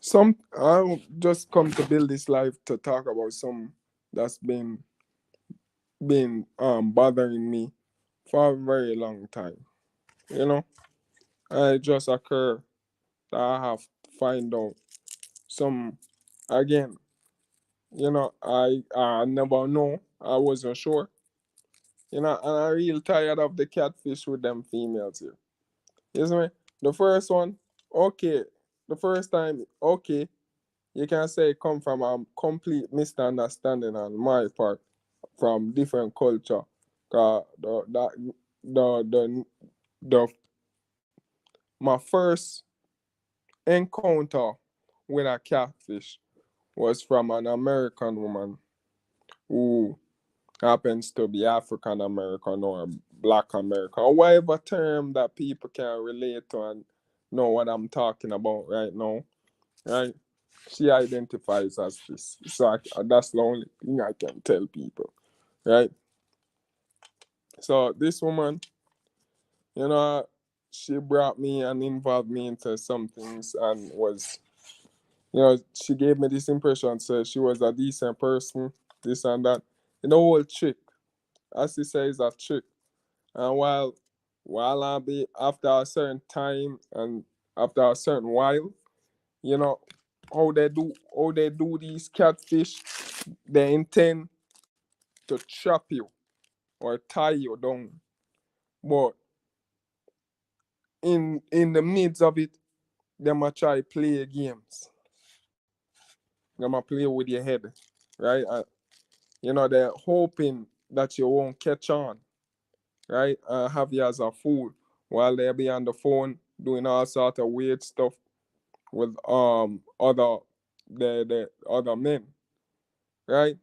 Some I just come to build this life to talk about some that's been bothering me for a very long time. You know, it just occur that I have to find out some again. I never know. I wasn't sure. And I real tired of the catfish with them females here. You see me? The first one, okay. The first time, okay. You can say it come from a complete misunderstanding on my part from different culture. The my first encounter with a catfish was from an American woman who happens to be African American or Black American or whatever term that people can relate to and know what I'm talking about right now, right? She identifies as this, so that's the only thing I can tell people, right? So this woman, you know, she brought me and involved me into some things and she gave me this impression, so she was a decent person, this and that. The whole trick, as she says, a trick. And while I be after a certain time and after a certain while, you know, how they do these catfish, they intend to trap you or tie you down. But in the midst of it, them a try play games. Them a play with your head, right? They're hoping that you won't catch on, right? Have you as a fool while they be on the phone doing all sort of weird stuff with the other men, right?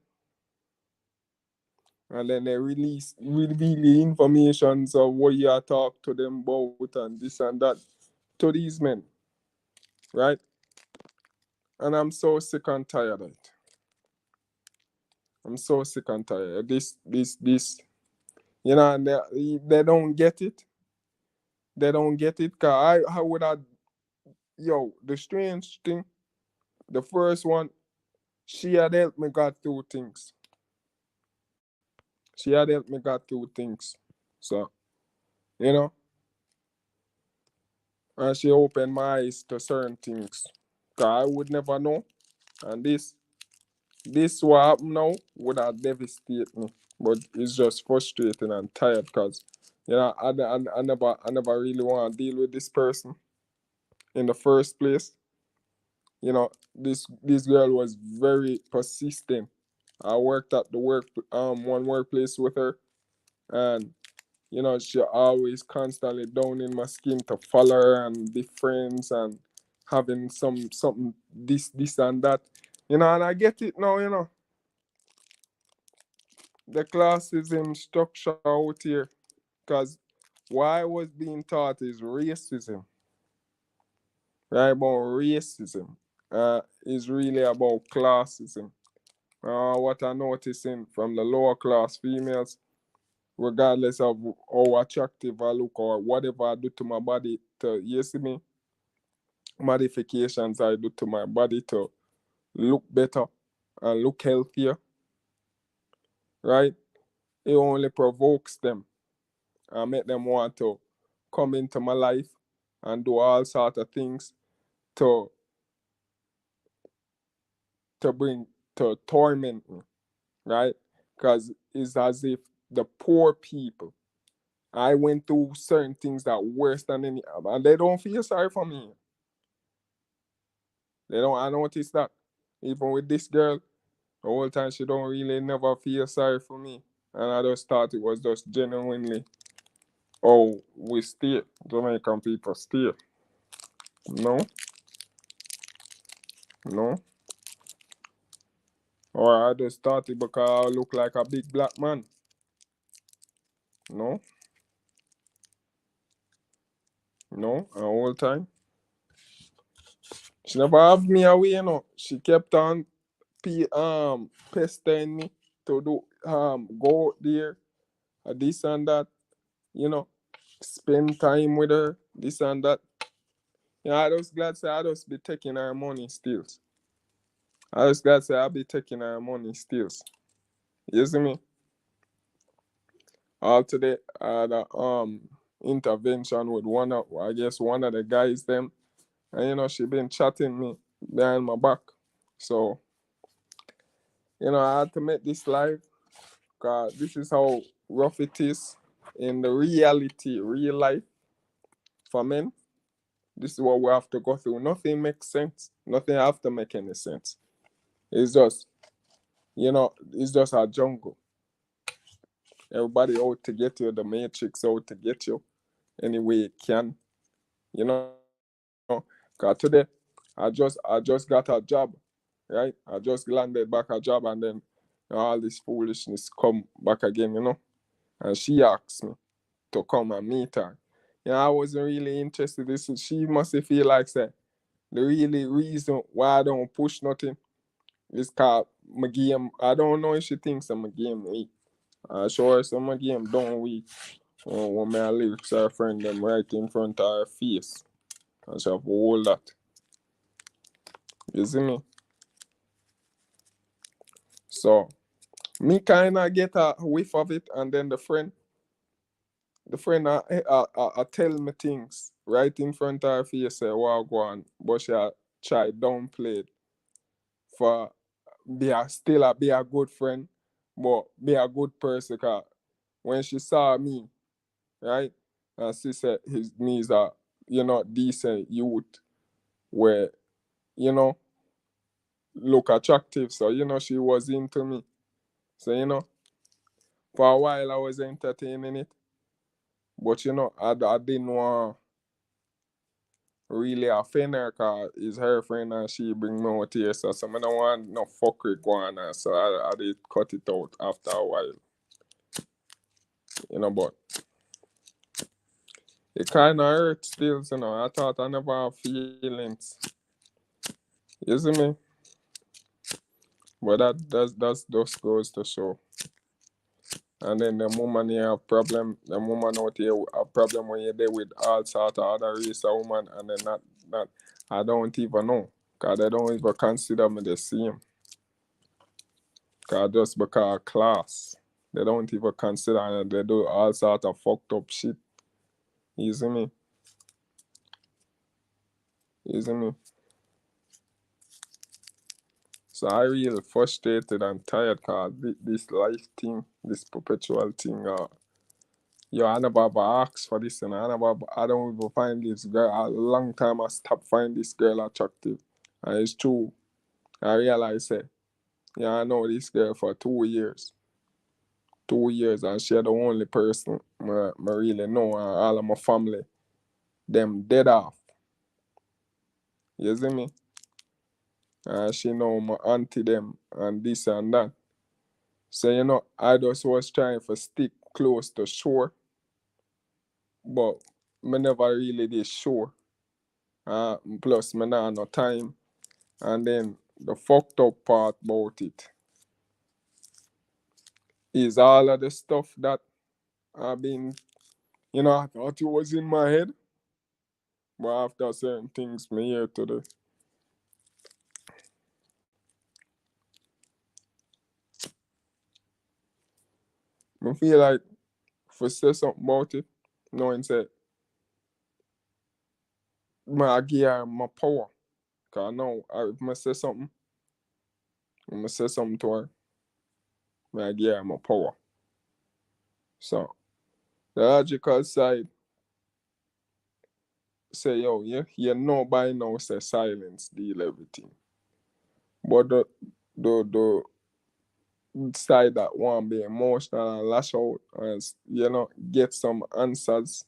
And then they reveal the informations of what you are talk to them about and this and that to these men, right? And I'm so sick and tired of it. I'm so sick and tired of this. And they don't get it. They don't get it. Cause I would have, the strange thing, the first one, she had helped me got through things. She had helped me got through things. So, you know, and she opened my eyes to certain things. Cause I would never know. And this what happened now would have devastated me. But it's just frustrating and tired because I never really want to deal with this person in the first place. This girl was very persistent. I worked at the one workplace with her, and she always constantly down in my skin to follow her and be friends and having something this and that. And I get it now. The classism structure out here, because what I was being taught is racism, right? About racism, is really about classism. What I'm noticing from the lower class females, regardless of how attractive I look or whatever I do to my body, to you see me, modifications I do to my body to look better and look healthier, right? It only provokes them and make them want to come into my life and do all sort of things to bring to torment me, right? Because it's as if the poor people, I went through certain things that worse than any, and they don't feel sorry for me. They don't. I noticed that even with this girl, the whole time she don't really never feel sorry for me, and I just thought it was just genuinely, oh, we stay, Jamaican people stay. No, no. Or I just thought it because I look like a big black man. No, no, the whole time. She never have me away. She kept on pestering me to do go out there, this and that, you know, spend time with her, this and that. I just glad say I just be taking her money stills. I just glad say I be taking her money stills. You see me? All today I had a intervention with one of the guys them, and she been chatting me behind my back. So, I had to make this live because this is how rough it is in the reality, real life for men. This is what we have to go through. Nothing makes sense. Nothing have to make any sense. It's just, it's just a jungle. Everybody out to get you, the matrix out to get you any way it can. Cause today I just got a job, right? I just landed back a job, and then all this foolishness come back again, and she asked me to come and meet her. I wasn't really interested. She must feel like say the really reason why I don't push nothing is cause my game. I don't know if she thinks I'm a game weak. I show her some my game don't weak. When my lyrics her friend them right in front of her face, and she have all that. You see me? So me kind of get a whiff of it, and then the friend tell me things right in front of her face, say, "Wow, go on," but she try downplay it for be a good friend, but be a good person. Cause when she saw me, right, and she said his knees are decent youth where you know look attractive, so she was into me. So for a while I was entertaining it, but I didn't want really offend her because it's her friend and she bring me out here. So I don't want no fuckery going on. So I did cut it out after a while. But it kind of hurts still, I thought I never have feelings. You see me? But that's just goes to show. And then the woman here have problem, the woman out here have problem when you're there with all sort of other race of woman, and then not I don't even know. Cause they don't even consider me the same. Cause just because of class. They don't even consider, and they do all sort of fucked up shit. You see me? You see me? So I really frustrated and tired cause this life thing, this perpetual thing, I never ever asked for this, and I don't even find this girl. A long time I stopped finding this girl attractive. And it's true. I realize it. I know this girl for 2 years. 2 years, and she the only person I really know, and all of my family, them dead off. You see me? And she know my auntie them and this and that. So I just was trying to stick close to shore, but me never really did sure. Plus me not no time. And then the fucked up part about it is all of the stuff that I've been, I thought it was in my head, but after certain things me hear today. I feel like if I say something about it, knowing say I give her my power. Cause now if I say something to her, I give her my power. So the logical side say, yo, you know by now say silence deal everything. But the side that want be emotional and lash out and get some answers.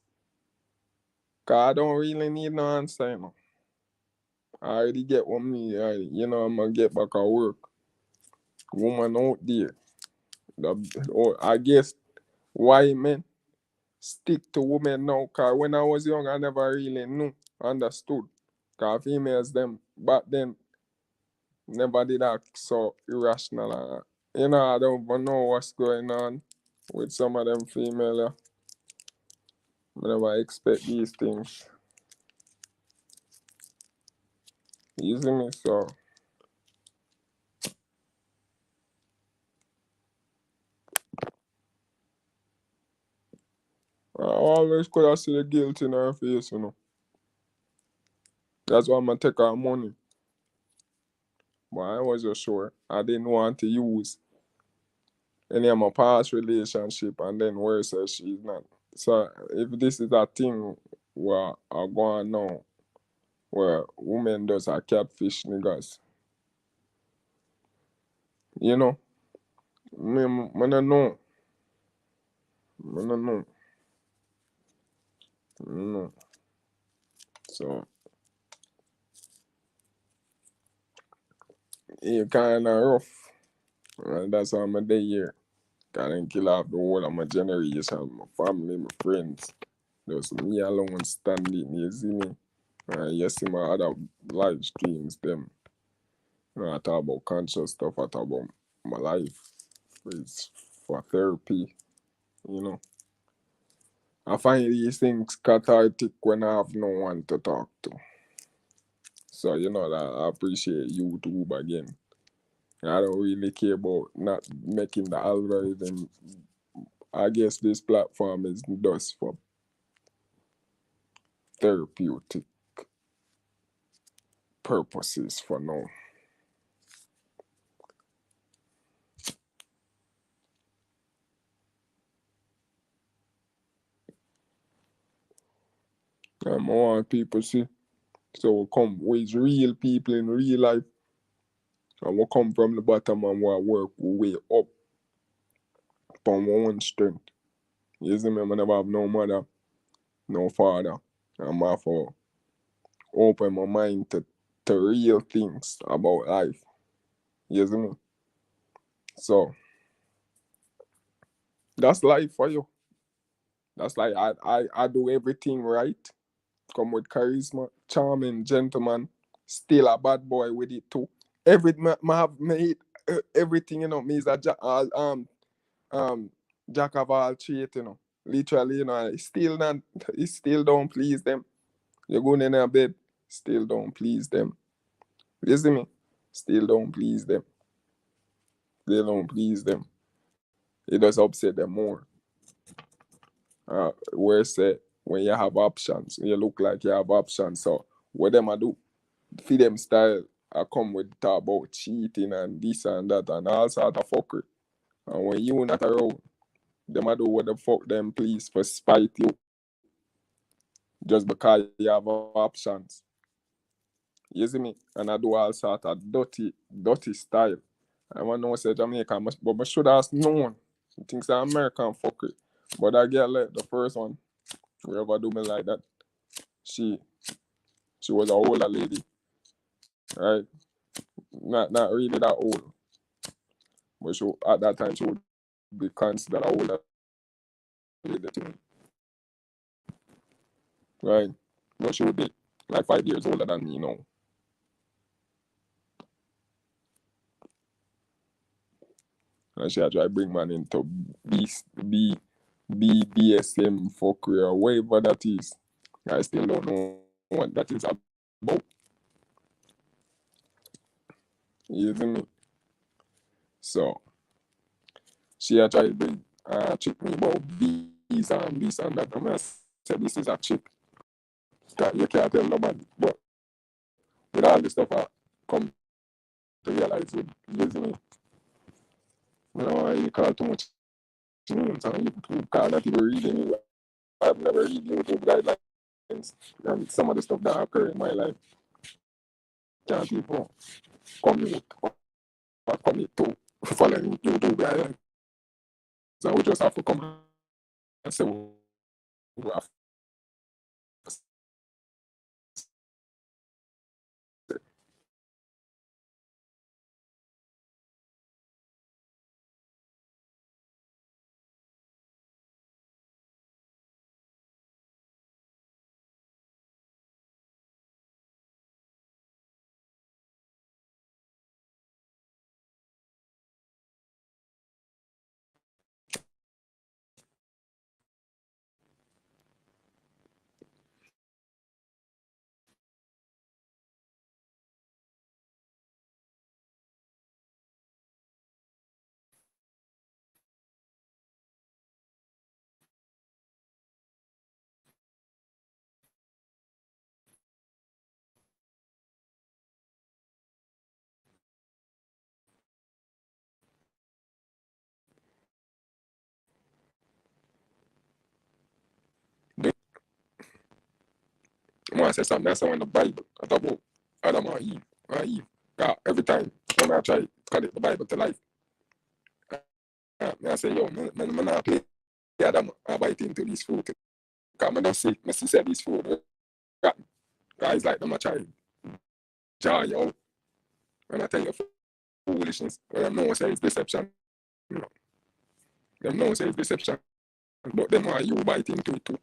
Cause I don't really need no answer, I already get what me, I'm gonna get back at work. Woman out there. I guess why men stick to women now, cause when I was young I never really knew, understood. Cause females them back then never did act so irrational. I don't even know what's going on with some of them female. I never expect these things. You see me? So I always could have see the guilt in her face, you know. That's why I'm gonna take her money. But I wasn't sure. I didn't want to use any of my past relationship and then where says she's not. So if this is a thing where I go on now, where women does a catfish niggas, you know, me no know. Me no know. No. So it kinda rough. And that's why I'm a day here. Can't kill off the whole of my generation, my family, my friends. Just me alone standing, you see me? You see my other live streams, them. I talk about conscious stuff, I talk about my life. It's for therapy, you know. I find these things cathartic when I have no one to talk to. So, you know, that I appreciate YouTube again. I don't really care about not making the algorithm. I guess this platform is just for therapeutic purposes for now. I want people see. So we come with real people in real life. And we come from the bottom and we work way up from our own strength. You see me? I never have no mother, no father. I'm have to open my mind to real things about life. You see me? So that's life for you. That's like I do everything right. Come with charisma, charming gentleman, still a bad boy with it too. Everything I have made everything, you know, me is a um jack of all trades, you know. Literally, you know, it still don't please them. You're going in their bed, still don't please them. You see me? Still don't please them. Still don't please them. It does upset them more. Where say when you have options, you look like you have options. So what them I do? Feed them style I come with talk about cheating and this and that and all sort of fuckery. And when you not around, them I do what the fuck them please for spite you just because you have options. You see me? And I do all sort of dirty style. I want to know say Jamaica, but I should have known. Things are American fuckery. But I get like the first one, whoever do me like that, she she was a older lady, right? Not really that old. But she at that time she would be considered an older lady to me, right? But she would be like 5 years older than me now. And she had tried to bring man into B, BDSM fuckery or whatever that is. I still don't know what that is about. You see me? So she had tried to trick me about bees and this and that. And I said, this is a trick. You can't tell nobody. But with all this stuff, I come to realize with using me. You know, you call too much names and you call that people reading. I've never read YouTube guidelines and some of the stuff that occur in my life can't even commute or commit to following YouTube guidelines. So we just have to come and say we have want to say something that's in the Bible. I talk about Adam and Eve. And Eve. Every time when I try to connect the Bible to life, I say, yo, man, not play Adam I bite into this food. Because I don't see, I see say this food rotten. Guys like them, I try to jar you out. And I tell you foolishness. But them know say it's deception. You know, them know say it's deception. But them are you bite into it too.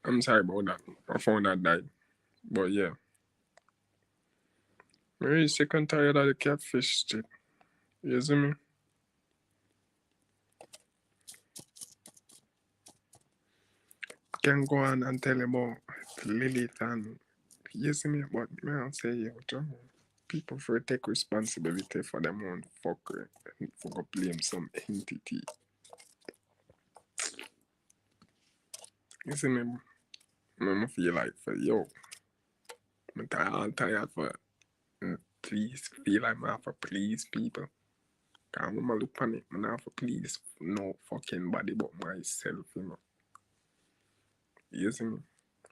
I'm sorry about that. My phone that died. But yeah. I'm really sick and tired of the catfish shit. You see me? Can go on and tell about Lilith and you see me, but man, I'll say yo, John. People for take responsibility for them own fucker and for go blame some entity. You see me? I feel like for yo, I'm tired for please feel like I have to please people. Cause when I look on it, I have to please no fucking body but myself, you know. You see me?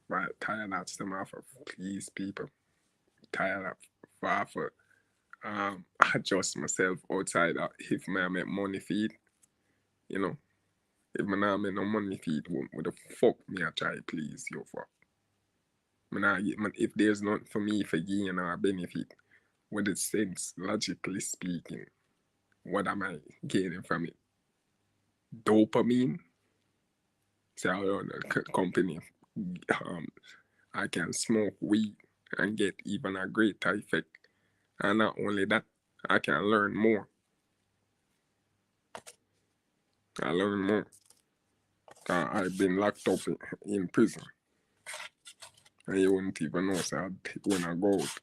But tired of them have to please people. Tired of have to adjust myself outside of if I make money feed, you know. If I not make no money feed, what the fuck me I try please you for? If there's nothing for me for gain or benefit, what it sense, logically speaking, what am I gaining from it? Dopamine? Say I own a company, I can smoke weed and get even a greater effect. And not only that, I can learn more. I learn more. I've been locked up in prison. And you wouldn't even know, so when I go out,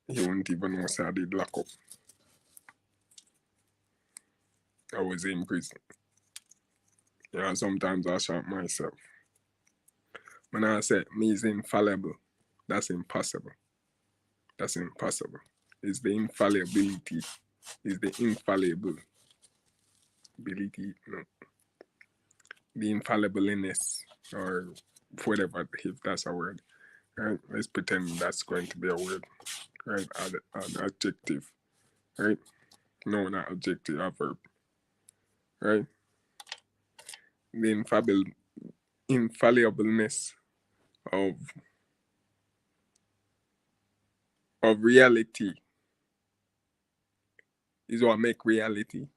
you wouldn't even know, so I did lock up. I was in prison. Yeah, sometimes I shout myself. When I say me is infallible, that's impossible. That's impossible. It's the infallibility. It's the infallible ability, no. The infallibleness, or whatever, if that's a word. Right? Let's pretend that's going to be a word. Right? An adjective. Right? No, not adjective, a verb. Right? The infallibleness of reality is what make reality.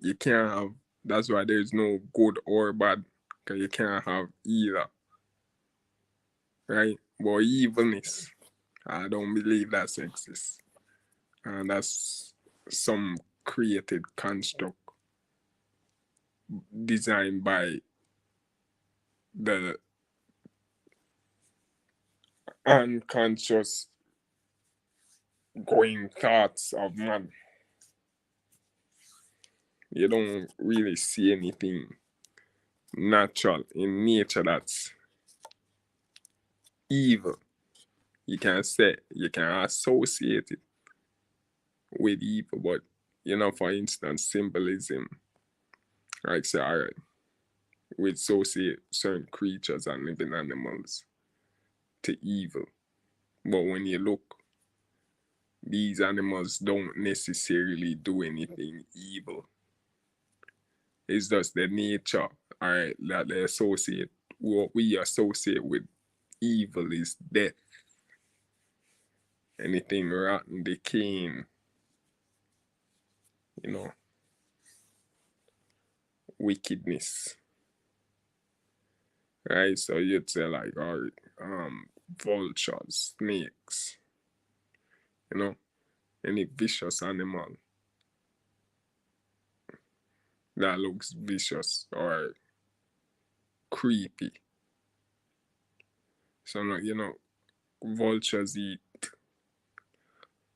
You can't have, that's why there's no good or bad, because you can't have either. Right? But evilness, I don't believe that exists. And that's some created construct designed by the unconscious going thoughts of man. You don't really see anything natural in nature that's evil. You can say, you can associate it with evil, but you know, for instance, symbolism, like say, all right, we associate certain creatures and living animals to evil. But when you look, these animals don't necessarily do anything evil. It's just their nature, all right, that they associate. What we associate with evil is death. Anything rotten, decaying, you know, wickedness. Right? So you'd say like, all right, vultures, snakes, you know, any vicious animal that looks vicious or creepy. So, you know, vultures eat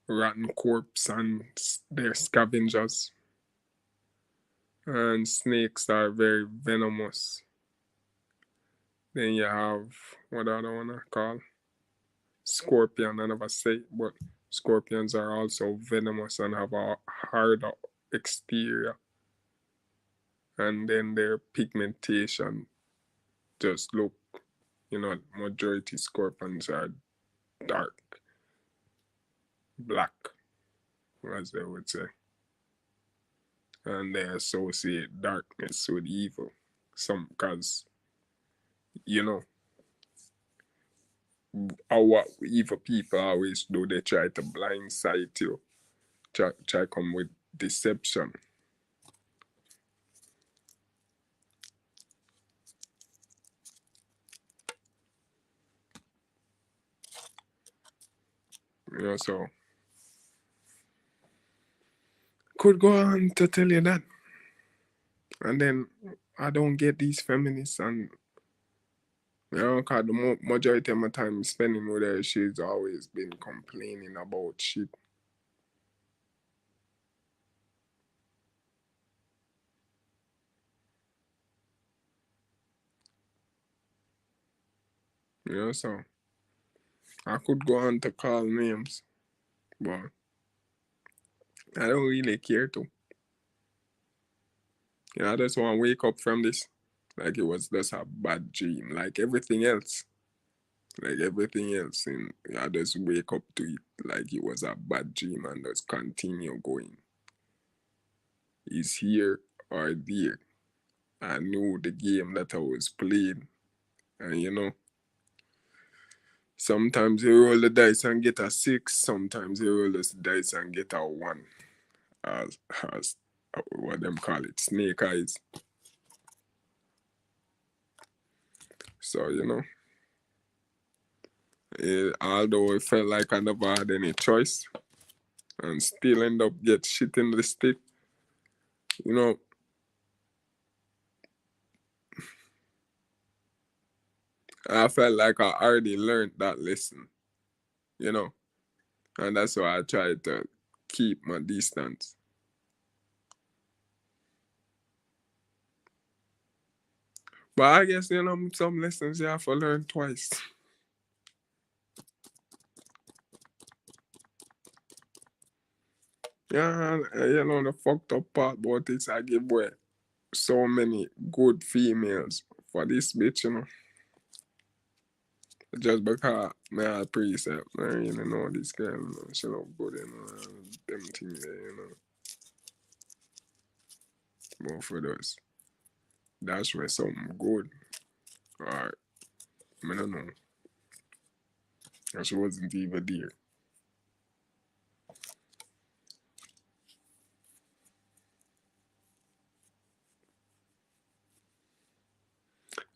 rotten corpse and they're scavengers. And snakes are very venomous. Then you have, what do I want to call? Scorpion, I never say it, but scorpions are also venomous and have a harder exterior. And then their pigmentation just look, you know, majority scorpions are dark, black, as they would say. And they associate darkness with evil. Because, you know, what evil people always do, they try to blindside you, try come with deception. So could go on to tell you that. And then I don't get these feminists, and cause the majority of my time spending with her, she's always been complaining about shit. So I could go on to call names, but I don't really care to. I just want to wake up from this like it was just a bad dream, like everything else. Like everything else, and I just wake up to it like it was a bad dream and just continue going. Is here or there. I knew the game that I was playing, and sometimes you roll the dice and get a 6, sometimes you roll the dice and get a 1, as what them call it, snake eyes. So although it felt like I never had any choice, and still end up get shit in the stick, I felt like I already learned that lesson, and that's why I tried to keep my distance. But I guess, some lessons you have to learn twice. Yeah, and the fucked up part about it, I give away so many good females for this bitch, Just because I precept, I really know this girl, she look good, and them things there, But for those, that's where something good. Alright, I don't know. And she wasn't even there.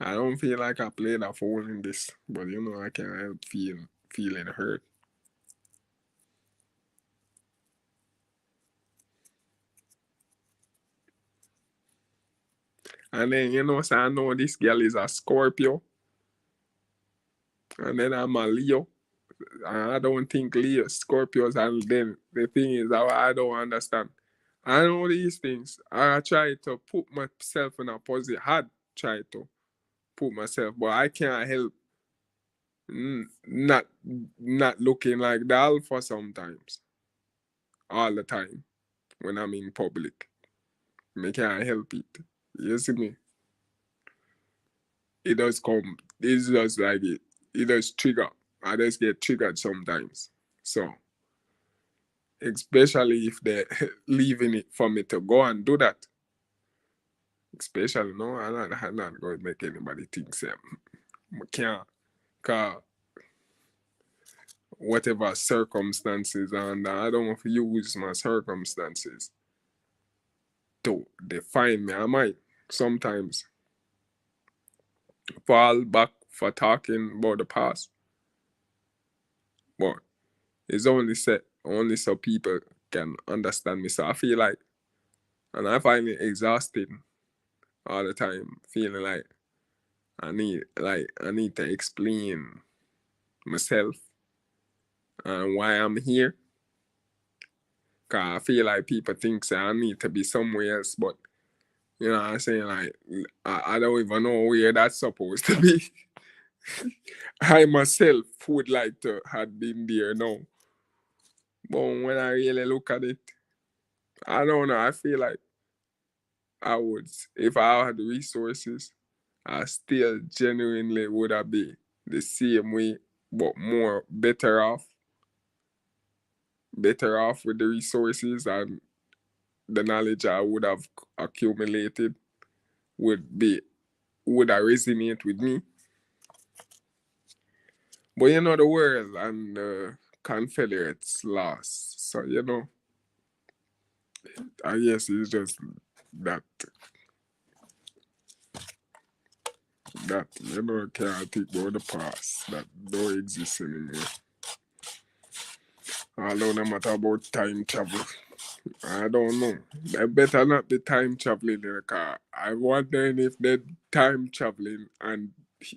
I don't feel like I played a fool in this, but I can't help feeling hurt. And then, so I know this girl is a Scorpio. And then I'm a Leo. And I don't think Leo, Scorpios, and then the thing is, I don't understand. I know these things. I try to put myself in a position, had tried to put myself, but I can't help not looking like the alpha sometimes. All the time when I'm in public. I can't help it. You see me? It does come. It's just like it. It does trigger. I just get triggered sometimes. So, especially if they're leaving it for me to go and do that. Especially, no, I'm not going to make anybody think so. I can't. Because whatever circumstances, and I don't want to use my circumstances to define me. I might sometimes fall back for talking about the past. But it's only so people can understand me. So I feel like, and I find it exhausting all the time, feeling like I need to explain myself and why I'm here. Cause I feel like people think I need to be somewhere else, but what I'm saying, like I don't even know where that's supposed to be. I myself would like to have been there now. But when I really look at it, I don't know. I feel like I would, if I had the resources, I still genuinely would have been the same way, but more better off with the resources and the knowledge I would have accumulated would have resonate with me. But the world and the Confederates lost. So I guess it's just that can't think about the past that don't exist anymore. Although no matter about time travel, I don't know. They better not be time traveling in the car. I wondering if they're time traveling and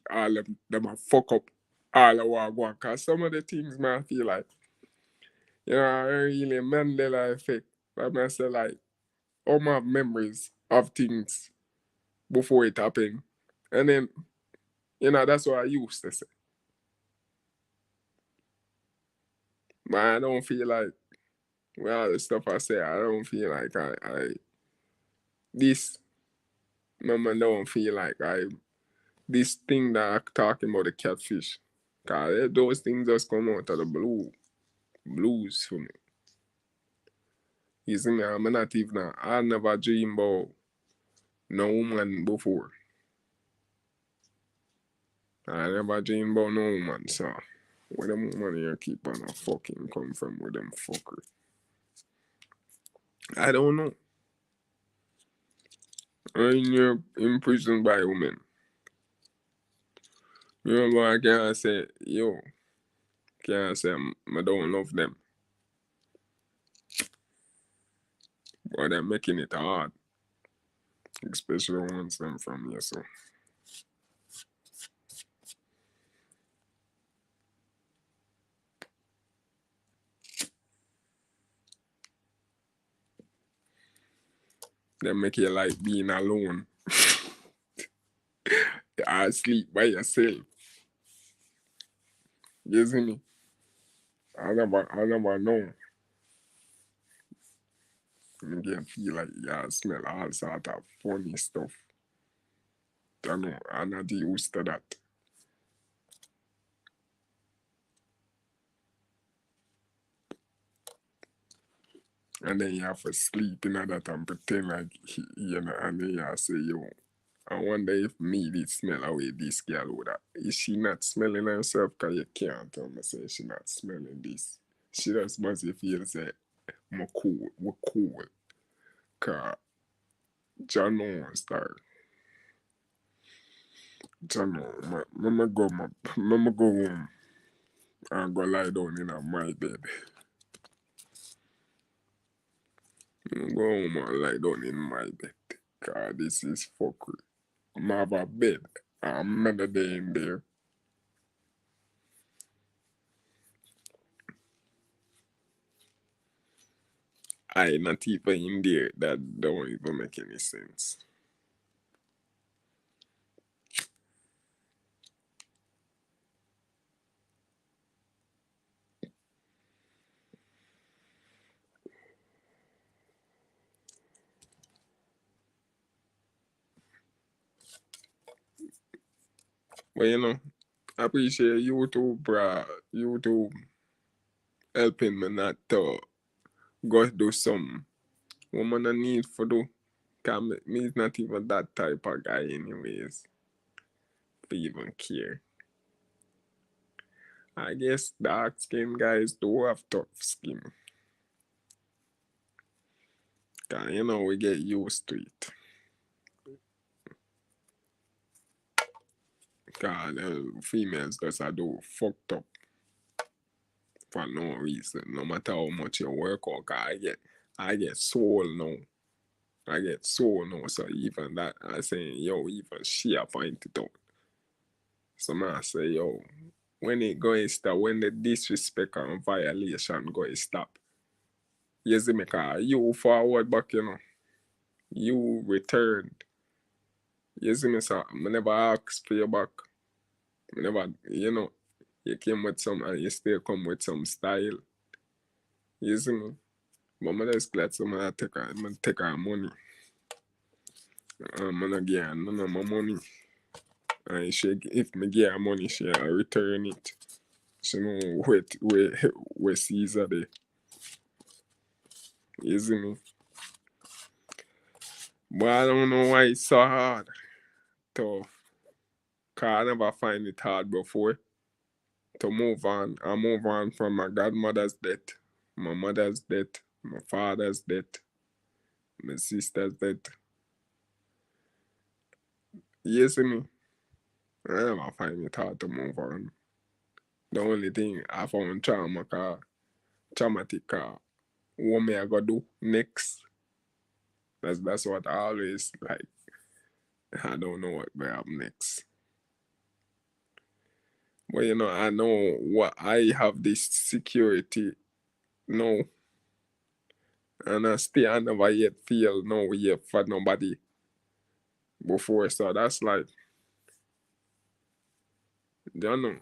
all of them a fuck up all of what go on. Cause some of the things man feel like, really Mandela effect. But I say like, all my memories of things before it happened. And then, that's what I used to say. But I don't feel like, well, the stuff I say, I don't feel like this, mama don't feel like this thing that I'm talking about, the catfish. Cause those things just come out of the blues for me. You see me, I'm not even, I never dream about no woman before. I never dream about no woman, so where them woman here keep on a fucking come from with them fucker? I don't know. When you're imprisoned by women, you know, I can't say, yo, can't say I don't love them. But they're making it hard, especially once them from here, so. They make you like being alone. I sleep by yourself. You see me? I never know. You can feel like you smell all sort of funny stuff. I know, I'm not used to that. And then you have to sleep in that and pretend like, and then you say, yo, I wonder if me did smell away this girl would have. Is she not smelling herself? Because you can't tell me say she not smelling this. She just must feel say, we're cool. Because John knows that. John know, Mama go home and go lie down in my bed. Go home and lie down in my bed. Because this is fuckery. I have a bed. I'm another day in there. I not even in there. That don't even make any sense. But I appreciate YouTube, bruh. YouTube helping me not to go do something. Woman I need for do. Cause me is not even that type of guy anyways. To even care. I guess dark skin guys do have tough skin. Cause we get used to it. Cause females just I do fucked up for no reason. No matter how much you work out, cause I get soul now. I get soul now. So even that I say, yo, even she a point it out. So I say, yo, when it going stop, when the disrespect and violation going stop. You see me, cause you forward back, You returned. You see me, so I never ask for your back. I never, you came with some and you still come with some style. You see me? But I'm just glad somebody take her money. I'm not give her none of my money. And if me give her money, she return it. She know where Caesar there. You see me? But I don't know why it's so hard. To, cause I never find it hard before to move on. I move on from my godmother's death, my mother's death, my father's death, my sister's death. You see me? I never find it hard to move on. The only thing I found trauma, cause traumatic. What me I gotta do next? That's what I always like. I don't know what may happen next. But I know what I have this security now. And I never yet feel no yet for nobody before. So that's like, you know,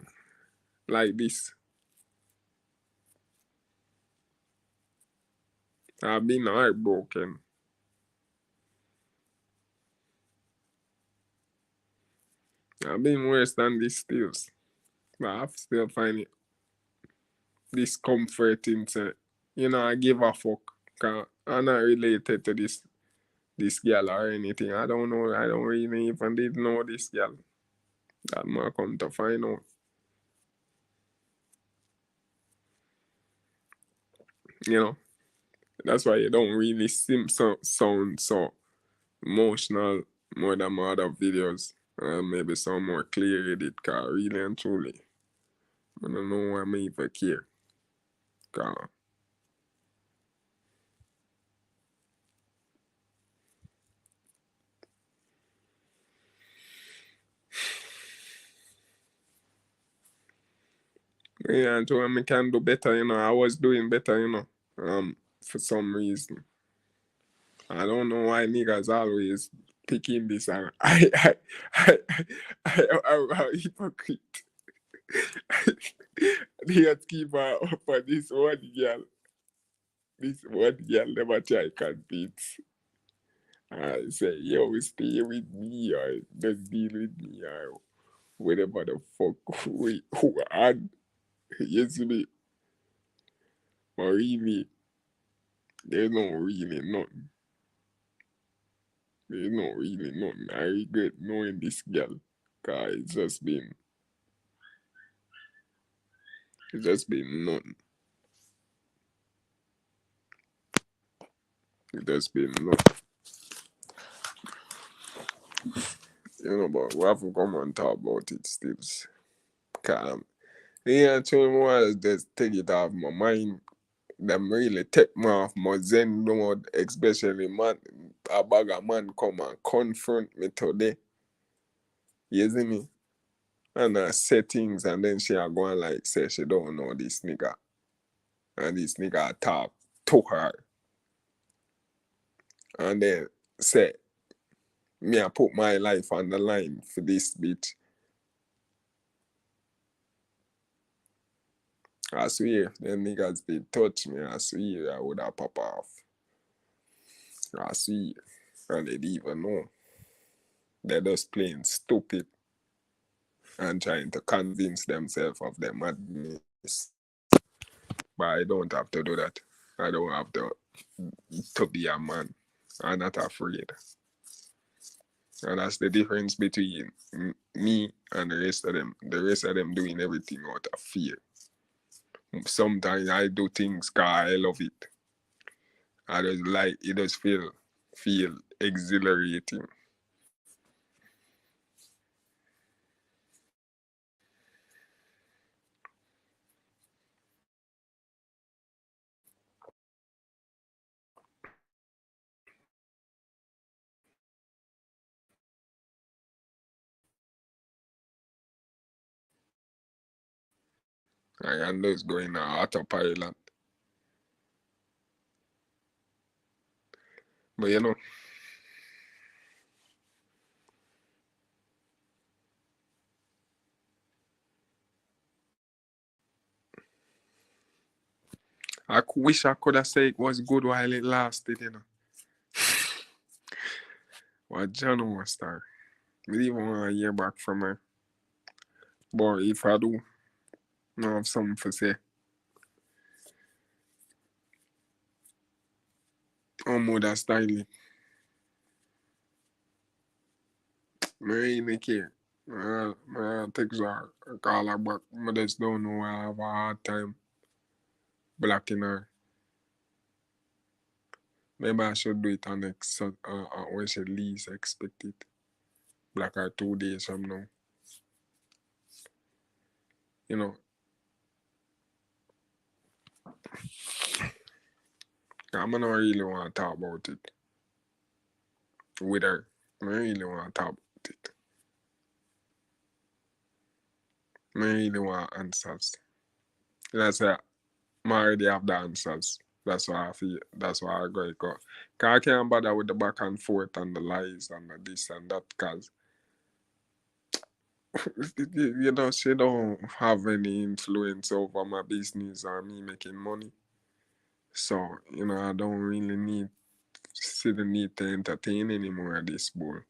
like this. I've been heartbroken. I've been worse than this still. But I still find it discomforting to, I give a fuck. Cause I'm not related to this girl or anything. I don't know. I don't really even did know this girl. That might come to find out. That's why you don't really seem sound so emotional more than my other videos. Maybe some more clear edit, cause really and truly, I don't know why me even care. Cause yeah, and when me can do better, I was doing better, for some reason. I don't know why niggas always picking this and I hypocrite. They had keep her up for this one girl. This one girl never try compete. I say, yo, stay with me or just deal with me or whatever the fuck who had. You see me? But really, there's no really nothing. There's no really nothing. I regret knowing this girl. Cause it's just been nothing. It's just been nothing. But we have to come and talk about it still. Cause yeah, actually was just take it off my mind. Them really take me off my zen mode, especially man a bag of man come and confront me today. You see me? And I say things and then she a go and like say she don't know this nigga. And this nigga talk to her. And then say me I put my life on the line for this bitch. I swear, them niggas did touch me. I swear I would have pop off. I swear. And they didn't even know. They're just playing stupid and trying to convince themselves of their madness. But I don't have to do that. I don't have to be a man. I'm not afraid. And that's the difference between me and the rest of them. The rest of them doing everything out of fear. Sometimes I do things because I love it. I just like it just feel exhilarating. I am just going on autopilot. But wish I could have said it was good while it lasted. What John was star. We didn't want to hear back from her. But if I do, I have something to say. I'm more that styling. I really care. My text her, call her back. I just don't know why I have a hard time blocking her. Maybe I should do it on next when she least expect it. Block her 2 days from now. You know, I don't really want to talk about it with her. I don't really want to talk about it. I don't really want answers. That's it. I already have the answers. That's why I feel. That's why I go. Cause I can't bother with the back and forth and the lies and the this and that. Cause you know she don't have any influence over my business or me making money. So I don't really see the need to entertain anymore at this bull.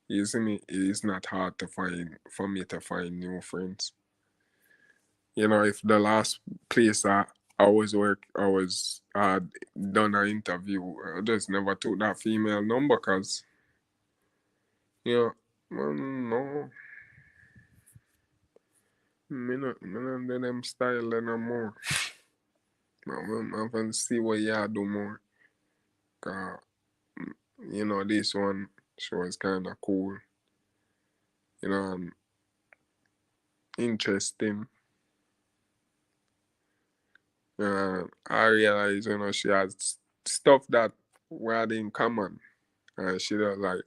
You see me? It is not hard to find for me to find new friends. If the last place I was had done an interview, I just never took that female number because, no, me not do them style no more. I'm going to see what y'all do more. Cause, this one, she was kind of cool, and interesting. I realized, she has stuff that we had in common. She just like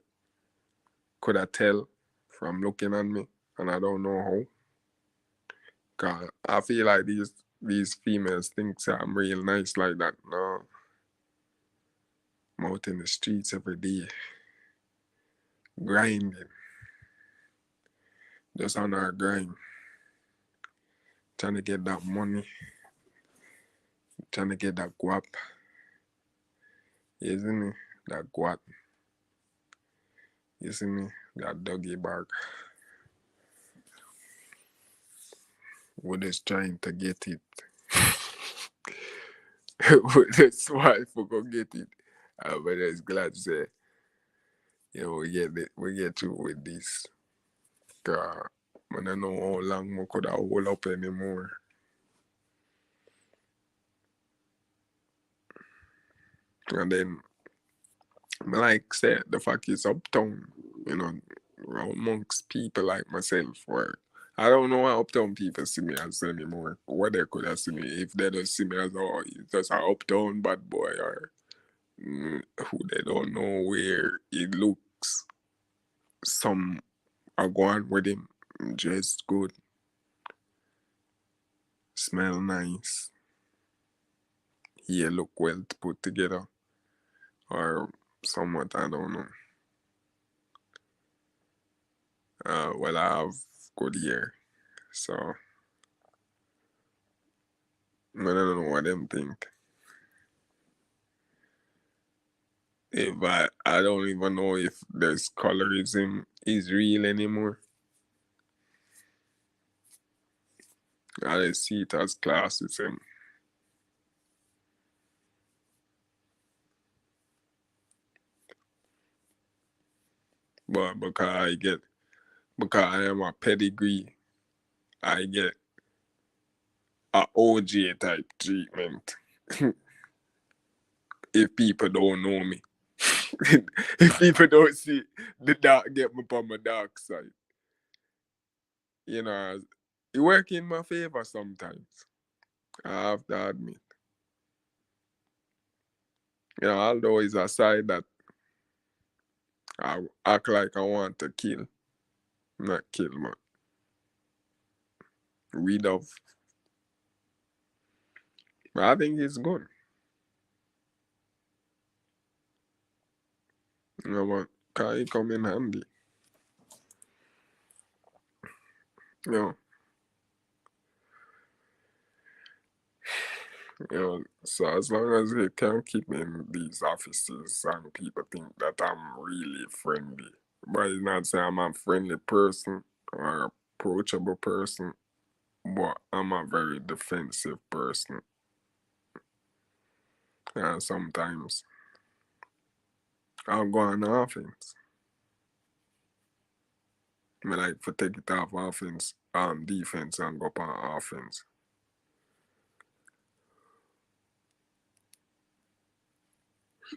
could I tell from looking at me, and I don't know how. Cause I feel like these females think that I'm real nice like that. No, I'm out in the streets every day, grinding, just on our grind, trying to get that money, trying to get that guap. You see me? That guap. You see me? That doggy bag. We're just trying to get it. That's why I forgot get it. But I'm just glad to say, we get through with this. Cause I don't know how long we could have hold up anymore. And then, like said, the fact is uptown, amongst people like myself, where I don't know how uptown people see me as anymore. What they could have seen me if they don't see me as he's just an uptown bad boy or who they don't know where he looks. Some are going with him, dressed good, smell nice, he look well put together, or somewhat, I don't know. Well, I have good hair, so I don't know what them think. If I don't even know if this colorism is real anymore. I just see it as classism. But because I am a pedigree, I get a OJ type treatment. If people don't know me. If people don't see the dark get me on my dark side. It work in my favor sometimes. I have to admit. Although it's a side that I act like I want to kill. Not kill, but rid of. But I think it's good. But can it come in handy? You know, so as long as they can keep me in these offices and people think that I'm really friendly. But it's not saying I'm a friendly person or approachable person, but I'm a very defensive person. And sometimes I'll go on offense. I like to take it off offense, defense and go up on offense.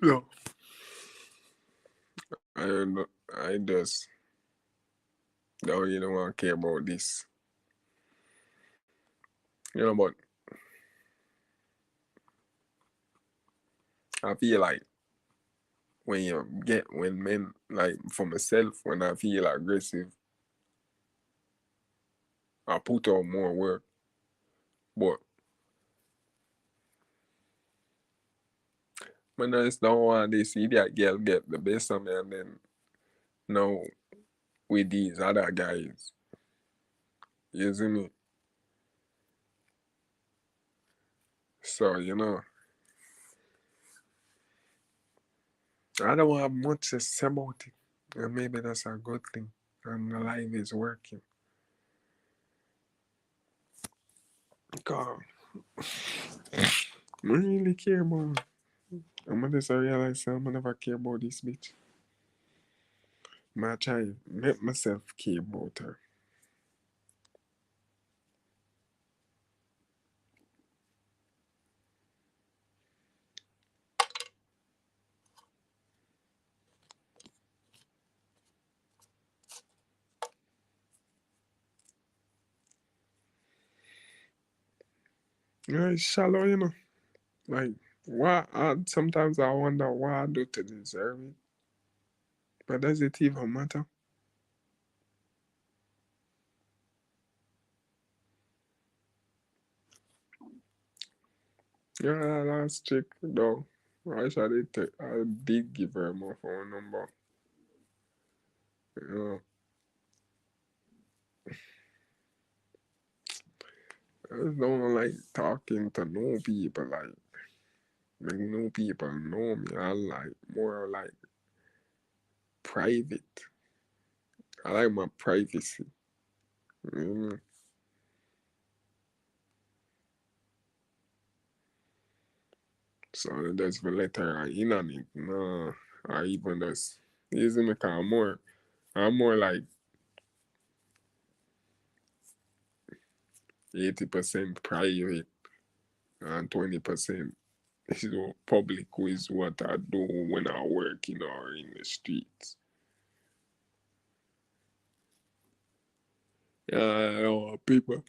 No. I just don't really want to care about this. But I feel like when men, like for myself, when I feel aggressive, I put out more work. But when I just don't want to see that girl get the best of me, and then now with these other guys, you see me? So, I don't have much to say about it. And maybe that's a good thing. And the life is working. God, I don't really care about. I'm gonna just realize I'm gonna never care about this bitch. I try make myself care about her. It's shallow, Like, why? Sometimes I wonder why I do to deserve it. But does it even matter? Yeah, that last chick, though. I did give her my phone number. You know, I just don't like talking to no people. Like, make no people know me. I like more like private. I like my privacy. Mm. So that's the letter I in on it. No, I even just using the car more. I'm more like 80% private and 20% is public, is what I do when I work, or in the streets. People,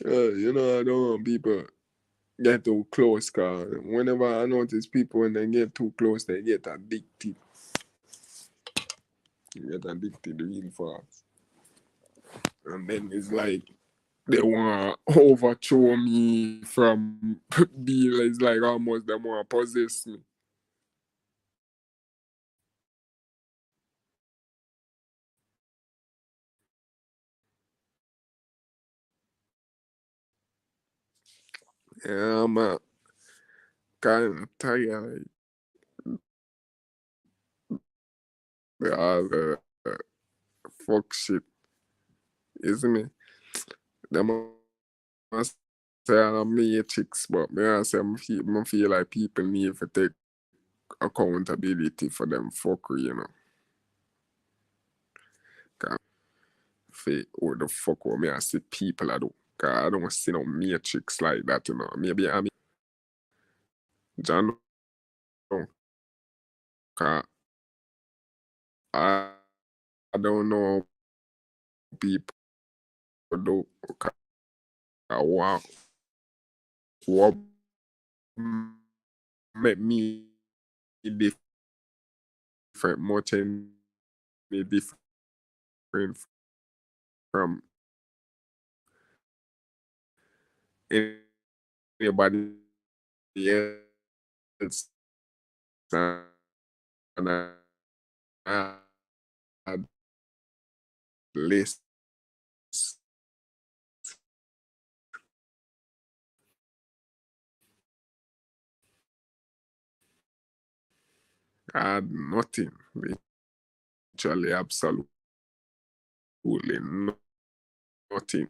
I don't want people get too close, cause whenever I notice people when they get too close, they get addicted. They get addicted real fast. And then it's like they want to overthrow me from being, it's like almost they want to possess me. Yeah, I'm kind of tired. Like, all the fuck shit, isn't it? Them must say I'm matrix, but I feel like people need to take accountability for them fuckery, For what the fuck what me I see people I do. Cause I don't see no matrix like that. Maybe I mean John, cause I, I don't know people do. Cause what make me different, much any different from anybody else. And I had less, I had nothing, literally, absolutely nothing.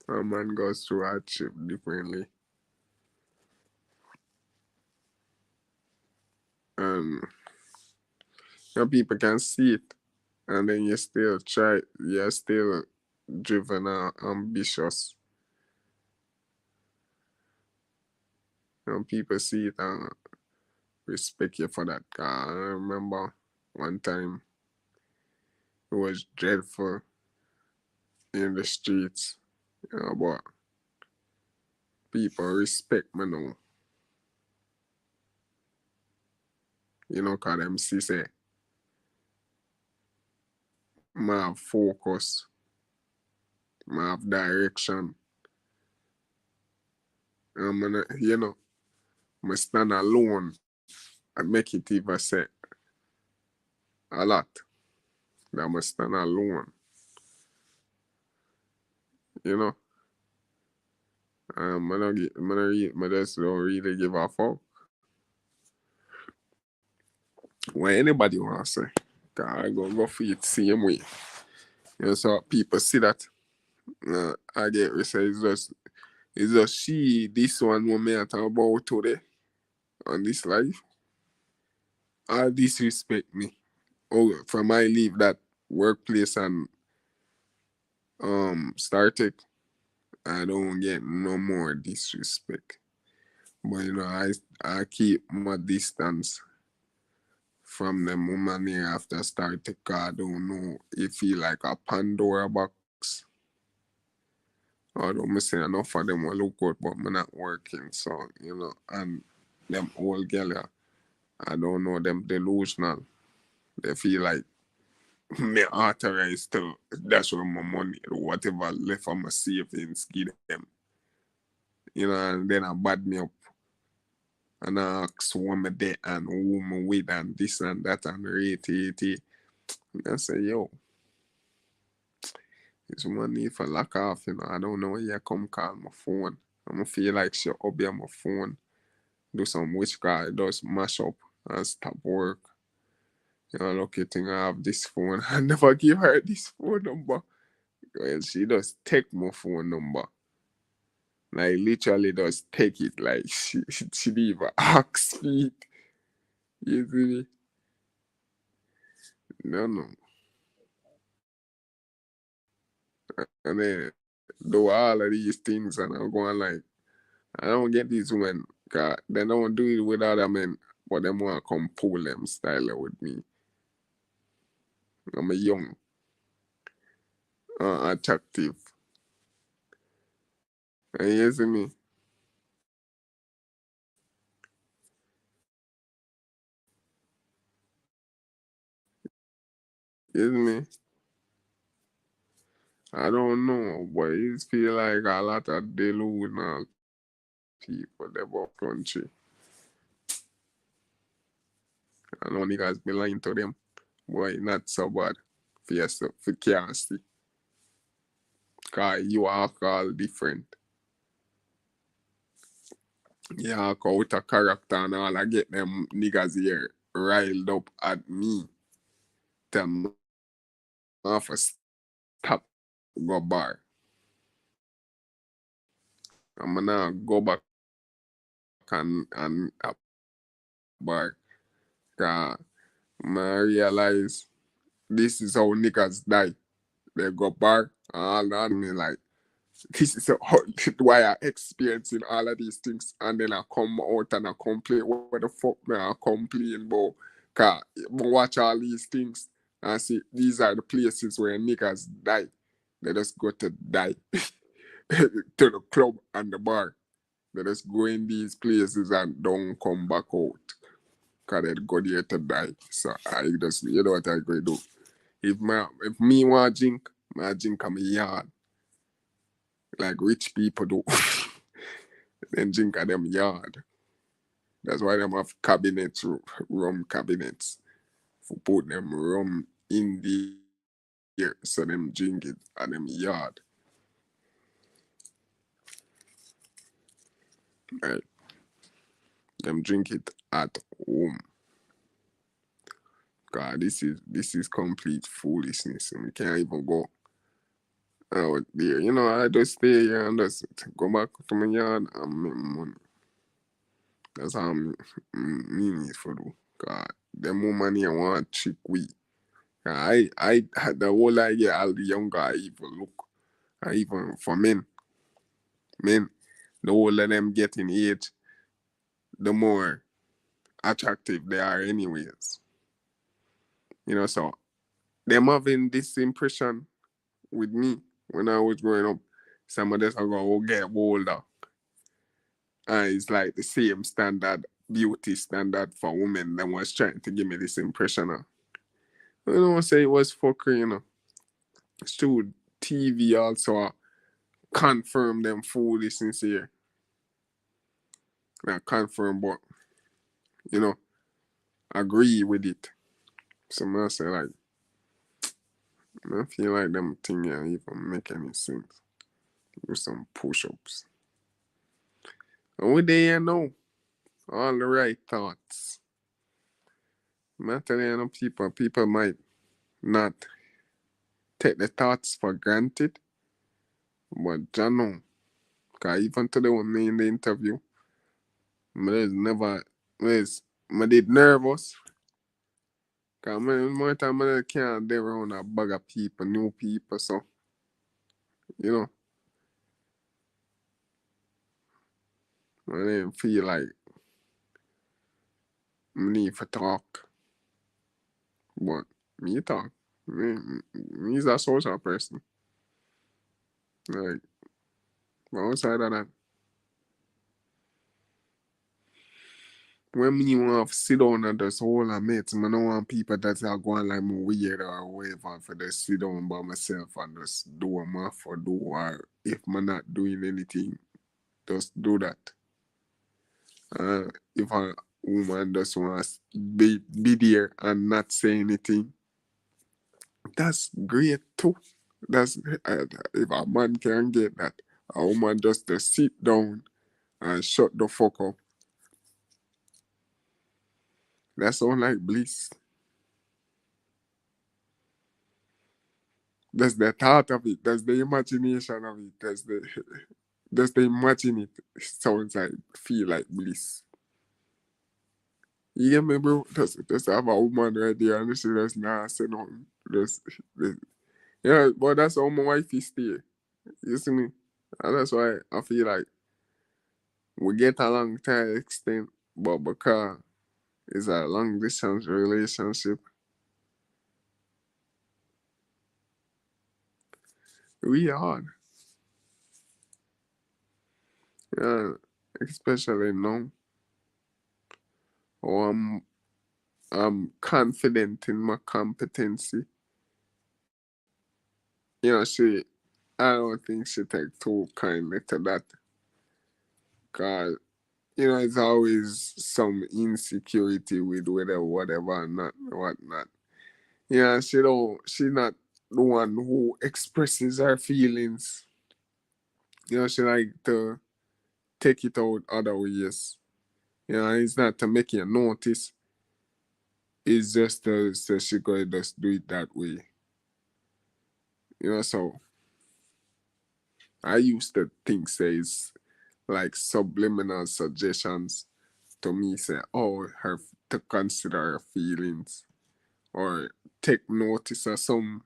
A man goes through hardship differently. And some people can see it, and then you still try, you're still driven and ambitious. And people see it and respect you for that. 'Cause I remember one time it was dreadful in the streets, but people respect me now. Cause them see say, I have focus, I have direction. I stand alone and make it even say a lot. That I stand alone, you know. I just don't really give a fuck what anybody want to say. 'Cause I go for it same way. So people see that. I get we say it's just she, this one woman I talk about today on this life. All disrespect me. Oh, from I leave that workplace and started, I don't get no more disrespect. But I keep my distance from them woman here after start to cause I don't know. It feel like a Pandora box. Although I say enough of them will look good, but I'm not working. So, and them old girl, I don't know, them delusional. They feel like me authorized to dash out my money, whatever left of my savings, give them. And then I bad me up and I ask who me there and who me with and this and that and rate. I say, yo, this money for lock off, I don't know where you come call my phone. I'm going to feel like she up here on my phone, do some witchcraft, just mash up and stop work. Lucky thing I have this phone. I never give her this phone number. Well, she just take my phone number. Like literally just take it. Like she didn't even ask me. You see me? No. And then do all of these things and I'm going like, I don't get these women. Cause they don't do it with other men, but them want to come pull them style with me. I'm a young, attractive. And you see me? You see me? I don't know, but it feel like a lot of delusional people about country. I know niggas be lying to them. Boy, not so bad for yourself, for curiosity. Cause you are all different. You are out of character and all. I get them niggas here riled up at me. Tell me off a stop, go bar. I'm gonna go back and a bar. Cause I realize this is how niggas die. They go bar and all that. Me like, this is why I experiencing all of these things, and then I come out and I complain. What the fuck me I complain about? Cause I watch all these things and see these are the places where niggas die. They just go to die to the club and the bar. They just go in these places and don't come back out. Cause they go there to die. So I just, what I go do? If me want I drink at my yard. Like rich people do. Then drink at them yard. That's why them have cabinets, rum cabinets. For put them rum in the air so them drink it at them yard. Right? Them drink it at home. God, this is complete foolishness. We can't even go out there. I just stay here and just go back to my yard and make money. That's how me need for do. Cause the more money I want trick we. I the whole idea all the younger I even look. I even for men, the older them get in age, the more attractive they are anyways. So them having this impression with me when I was growing up. Some of them are going to get older. And it's like the same standard, beauty standard for women that was trying to give me this impression of. I don't want to say it was fuckery. It's true. TV also confirm them foolishness here. Not confirm, but, agree with it. So I say, like, I feel like them thing yeah, even make any sense. Do some push-ups. And we there now. All the right thoughts. I'm telling you, people might not take the thoughts for granted, but I know. Because even today when me in the interview, I did nervous. Because more time I can't be around a bag of people, new people, so, I didn't feel like I need to talk. But me talk. Me is a social person. Like, but outside of that, when me want to sit down and just hold a mates, I don't want people that are going like me weird or whatever for just sit down by myself and just do what I for do, or if I'm not doing anything, just do that. If a woman just wants to be there and not say anything, that's great too. That's if a man can get that, a woman just to sit down and shut the fuck up. That sound like bliss. That's the thought of it. That's the imagination of it. That's the imagine it. It sounds like feel like bliss. You get me, bro? Just have a woman right there and she just not say nothing. Yeah, but that's how my wife is stay. You see me? And that's why I feel like we get along to an extent, but because it's a long distance relationship, we hard. Yeah, especially now. Oh, I'm confident in my competency. I don't think she take too kindly to that. Cause it's always some insecurity with whether whatever or not whatnot. She not the one who expresses her feelings. She like to take it out other ways. It's not to make you notice. It's just so she could just do it that way. So I used to think says like subliminal suggestions to me say, oh, her to consider her feelings or take notice of some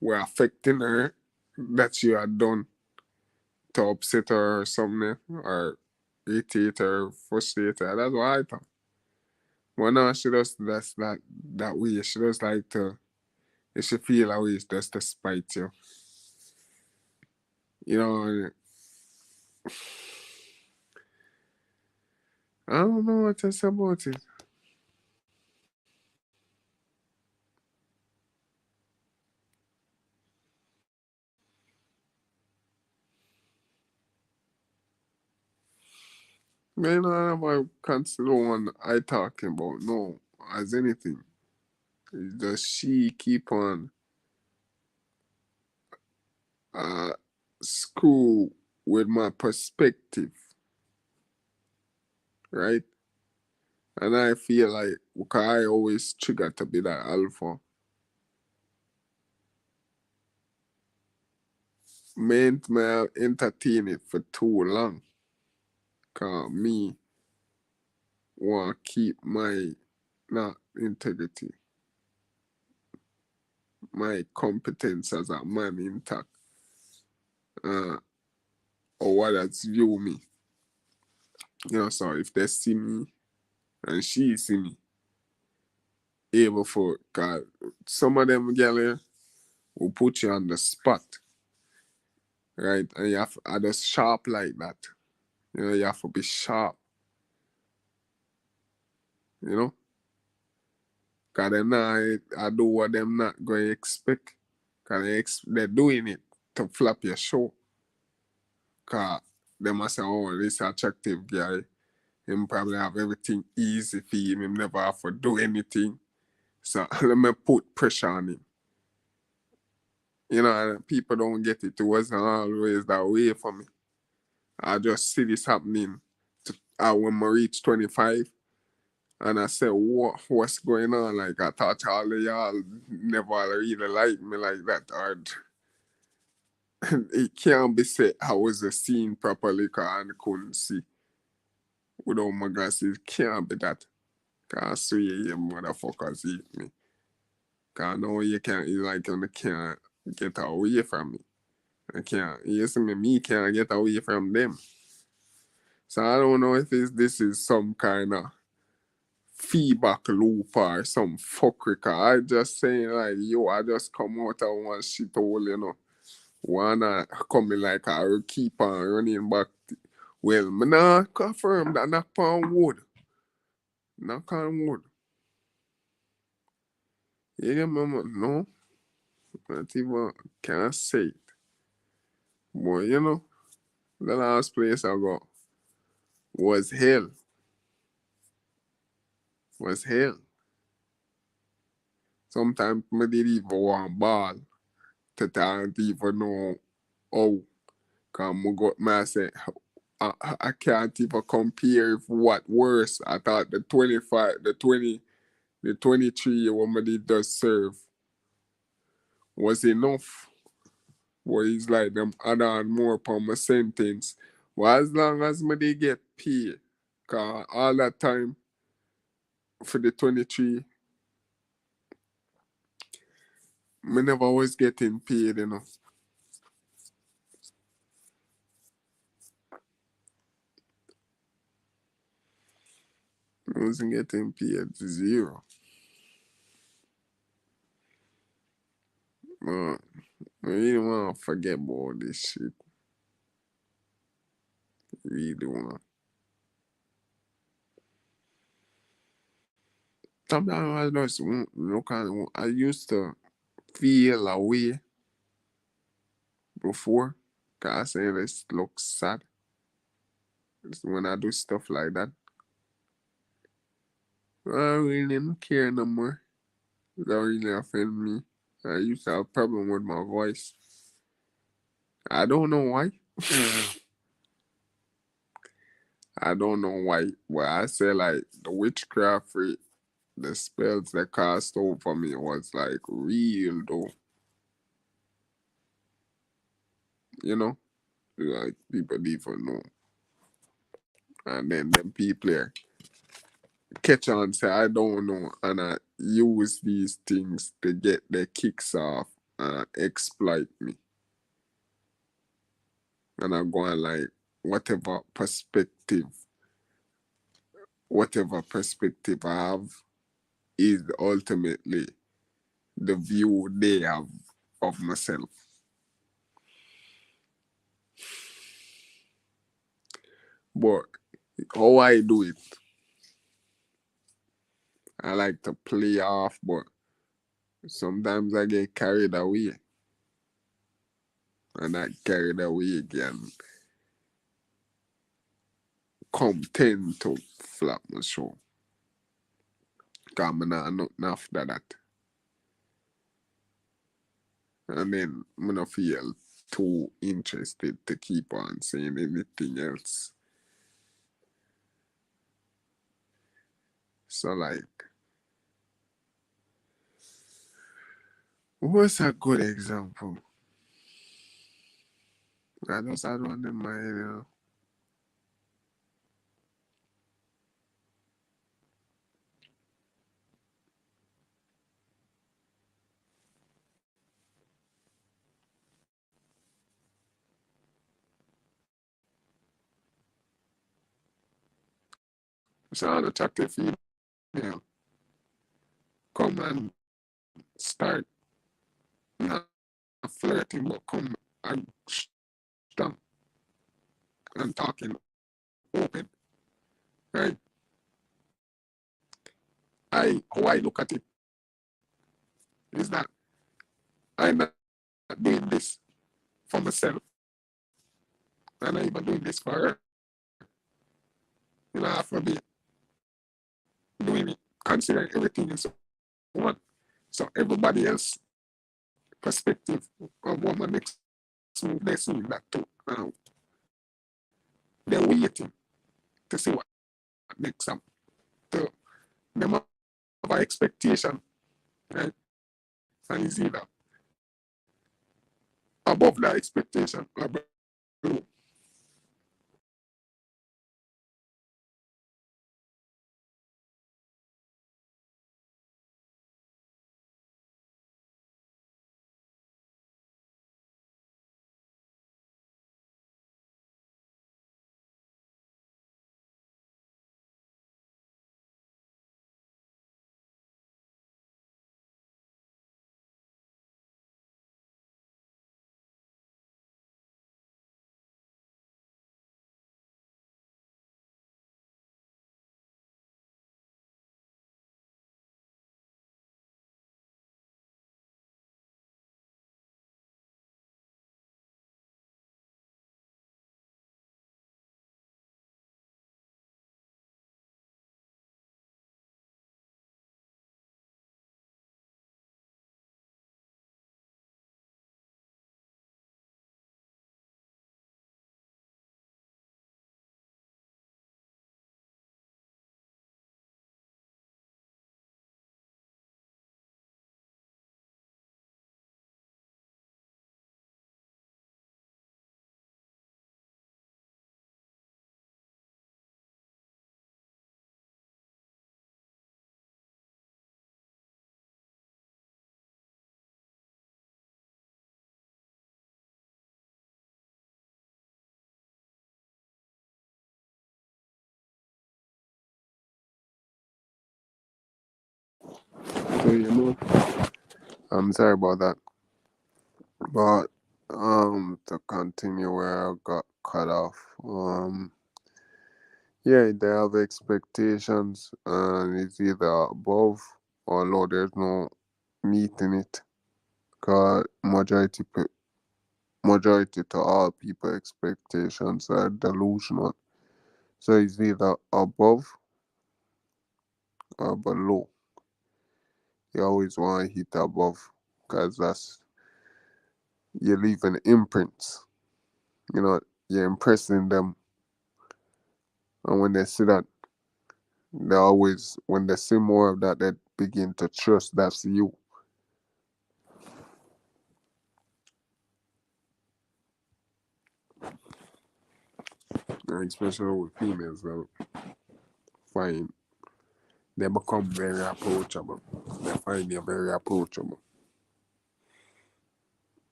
were affecting her that she had done to upset her or something or irritate her, frustrate her. That's what I thought. But now she does that way. She does like to if she feel that way, it's just to spite you. I don't know what to say about it. Man, I never consider one I talking about, no, as anything. It's just she keep on uh screw with my perspective, right? And I feel like because I always trigger to be that alpha. meant me entertain it for too long. Cause me want keep my not integrity, my competence as a man intact. Uh, or others view me. So if they see me and she see me, able for, cause some of them girl here will put you on the spot, right? And you have to, are just sharp like that. You have to be sharp, you know? Cause them not, I do what them not going to expect. Cause they're doing it to flop your show. Cause they must say, oh, this attractive guy. Him probably have everything easy for him. Him never have to do anything. So let me put pressure on him. And people don't get it. It wasn't always that way for me. I just see this happening when I reach 25. And I said, what's going on? Like, I thought all of y'all never really liked me like that. Or it can't be said I was seen properly because I couldn't see without my glasses. It can't be that. Because I swear you motherfuckers eat me. Because I know you can't, you can't get away from me. I can't, you see me can't get away from them. So I don't know if this is some kind of feedback loop or some fuckery. Cause I just saying like, yo, I just come out of one shit hole. Why not coming like I will keep on running back? Well, me nah confirm that knock on wood. Knock on wood. You get me? No, not even can't say it. But the last place I go was hell. Was hell. Sometimes I did even want ball to don't even know how. Cause I say I can't even compare if what worse. I thought the 25, the 23 what I did just serve was enough. But it's like them add on more upon my sentence. But as long as I did get paid, cause all that time for the 23, I never was getting paid. I wasn't getting paid zero. Man, I really want to forget about this shit. Really want. Sometimes I just I used to feel a way before. Cause I say this looks sad. It's when I do stuff like that. I really don't care no more. It don't really offend me. I used to have a problem with my voice. I don't know why. I don't know why. But I say like the witchcraft rate, the spells that cast over me was like real though. Like people even know. And then them people here catch on say I don't know and I use these things to get their kicks off and exploit me. And I go on like whatever perspective I have is ultimately the view they have of myself. But how I do it, I like to play off, but sometimes I get carried away. And I carried away again. Come tend to flop my show. Because I'm not nothing after that. And then I'm not feel too interested to keep on saying anything else. So like, what's a good example? I just had one in my head. So the attractive female come and start not flirting, but come and strong and talking open, right? How I look at it is that I'm not doing this for myself, and I'm even doing this for her. I have to be doing it, considering everything and so on. So everybody else perspective of what my next move, they're seeing that too. They're waiting to see what next up. So them have an expectation, right? And it's either above that expectation or below. So I'm sorry about that, but to continue where I got cut off, yeah, they have expectations, and it's either above or low. There's no meat in it, cause majority to all people expectations are delusional. So it's either above or below. You always want to hit above, cause you're leaving imprints. You know, you're impressing them, and when they see that, they always when they see more of that, they begin to trust that's you. And especially with females, they find they become very approachable. They find you very approachable.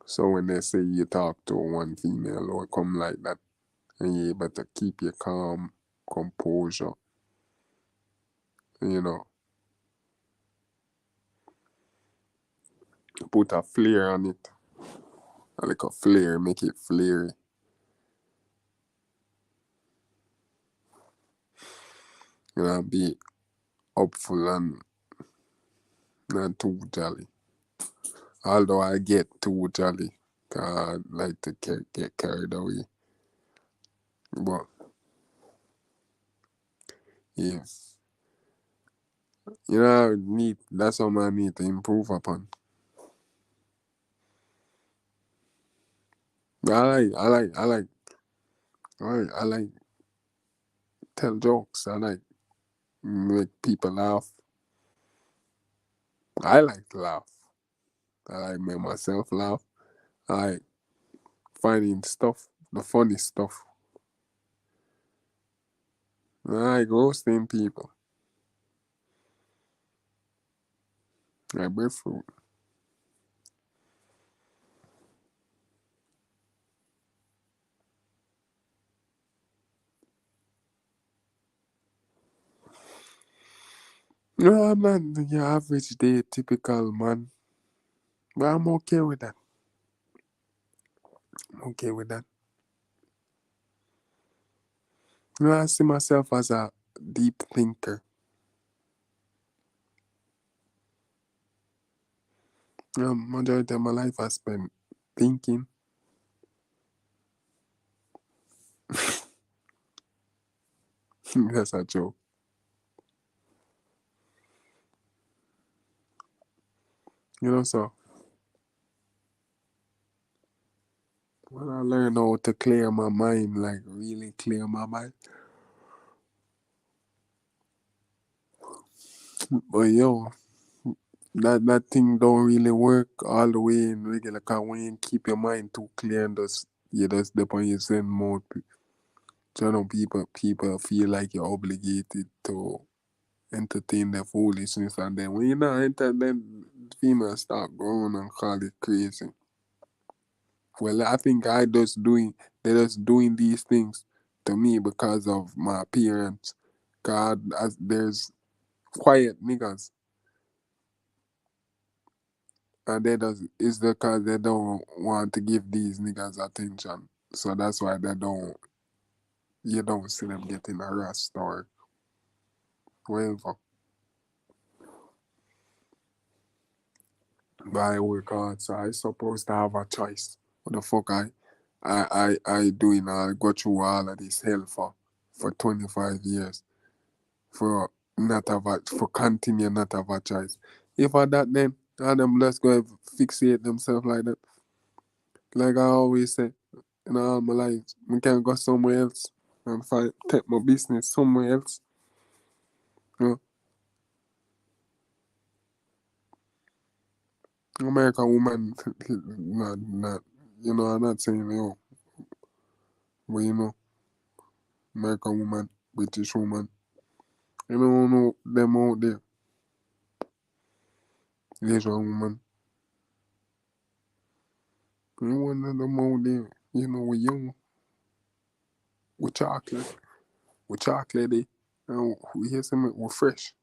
So when they say you talk to one female or come like that, and you're able to keep your calm composure, you know, put a flair on it, like a flair, make it flary, be hopeful and not too jolly. Although I get too jolly, 'cause I like to get carried away. But if that's something I need to improve upon. But I like tell jokes. I like make people laugh. I like to laugh. I like make myself laugh. I like finding stuff, the funny stuff. I like roasting people. I like breadfruit. No, I'm not your average day typical man. But I'm okay with that. I'm okay with that. I see myself as a deep thinker. Majority of my life I spent thinking. That's a joke. So when I learn how to clear my mind, like really clear my mind. But that thing don't really work all the way in regular, cause when you keep your mind too clear and just dip on your zen mode. So people feel like you're obligated to entertain their foolishness, and then when you're not then females start growing and call it crazy. Well, I think they're just doing these things to me because of my appearance. God, as there's quiet niggas, and they just it's because they don't want to give these niggas attention. So that's why you don't see them getting harassed or whatever. But I work hard, so I supposed to have a choice. What the fuck I doing? I go through all of this hell for 25 years for not have for continue not have a choice. If I that then, all them just go fixate themselves like that. Like I always say, in all my life, I can go somewhere else and find take my business somewhere else. You American woman, not I'm not saying but American woman, British woman, know them out there, Asian woman, one of them out there, we young, we chocolate, and we hear something, we're fresh.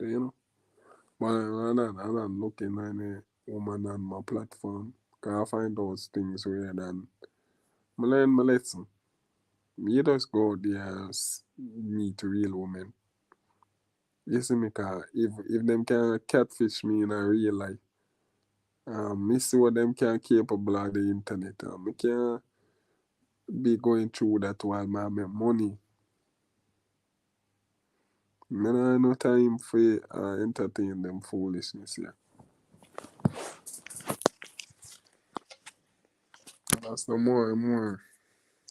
You know. But I'm not looking at any woman on my platform. Cause I find those things weird and I learn my lesson. You just go out there and meet real women. You see me, cause if them can catfish me in a real life, me see what them can capable of the internet. Me can be going through that while I make money. Me not have no time for entertain them foolishness here. That's the more and more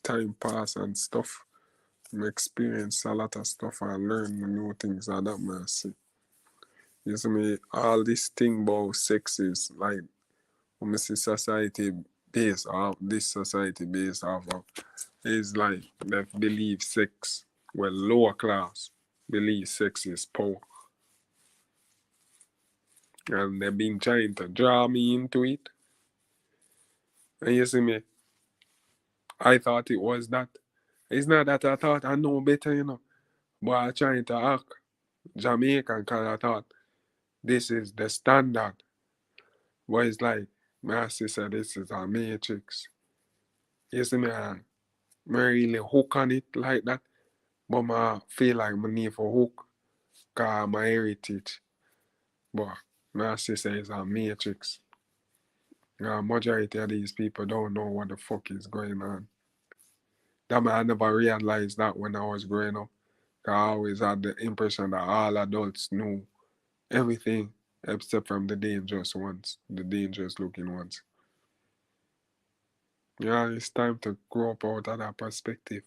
time pass and stuff. I experience a lot of stuff and learn new things and that man see. You see me, all this thing about sex is like when I see society based off this society based off of is like they believe sex, well lower class believe sex is power. And they've been trying to draw me into it. And you see me, I thought it was that. It's not that I thought I know better, but I trying to act Jamaican because I thought this is the standard. But it's like, my sister, this is a matrix. You see me, I really hook on it like that. But I feel like I need for hook because my heritage. But my sister is a matrix. Majority of these people don't know what the fuck is going on. That I never realized that when I was growing up. I always had the impression that all adults knew everything except from the dangerous ones, the dangerous looking ones. Yeah, it's time to grow up out of that perspective.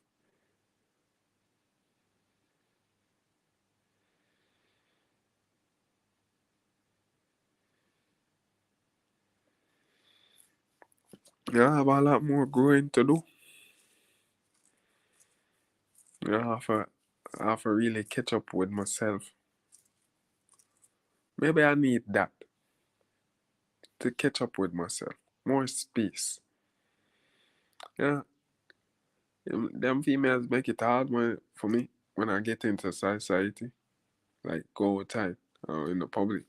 Yeah, I have a lot more growing to do. Yeah, I have to really catch up with myself. Maybe I need that to catch up with myself. More space. Yeah, them females make it hard for me when I get into society, like go outside in the public.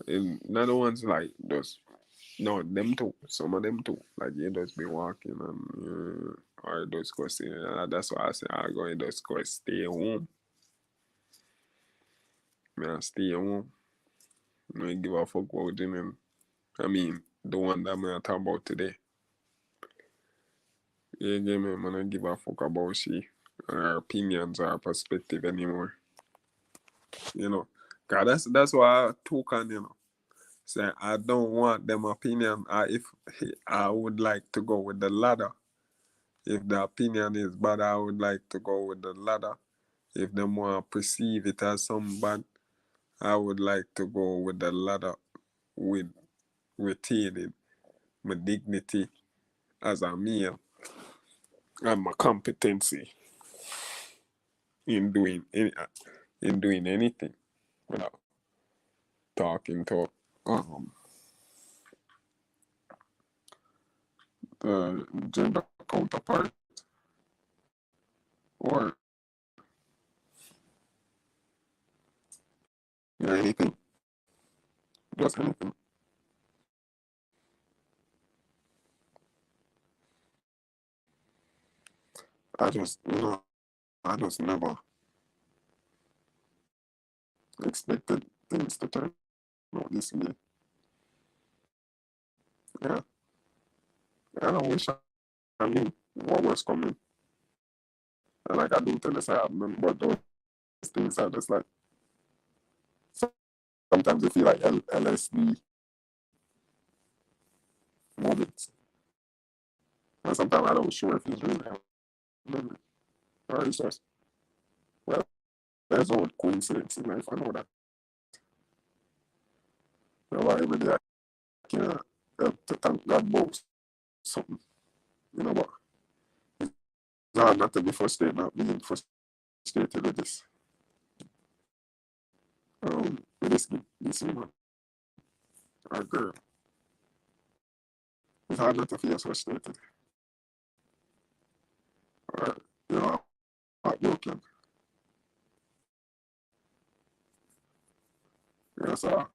And not the ones like those. No, them too. Some of them too. Like you just be walking and or just go stay. That's why I say I go and just go stay home. Man, stay home. I give a fuck about them. I mean, the one that I'm gonna talk about today. Yeah, yeah, man, I don't give a fuck about she, her opinions or her perspective anymore. You know, cause that's why I took on. Say I don't want them opinion. If I would like to go with the ladder. If the opinion is bad, I would like to go with the ladder. If them want to perceive it as some bad, I would like to go with the ladder with retaining my dignity as a male and my competency in doing anything without talking to um the gender counterpart or anything, just anything. I just never expected things to turn out this way. Yeah, I don't wish I knew what was coming. And like I do to this album, but those things are just like sometimes you feel like LSD moments. And sometimes I don't sure if it's really happening or it's just, well, there's no coincidence in life. I know that. You know, every day I can't help to thank God about something. You know, but it's hard not to be frustrated, not being frustrated with this. With this woman or girl. It's hard not to feel frustrated or, you know, heartbroken. You know, so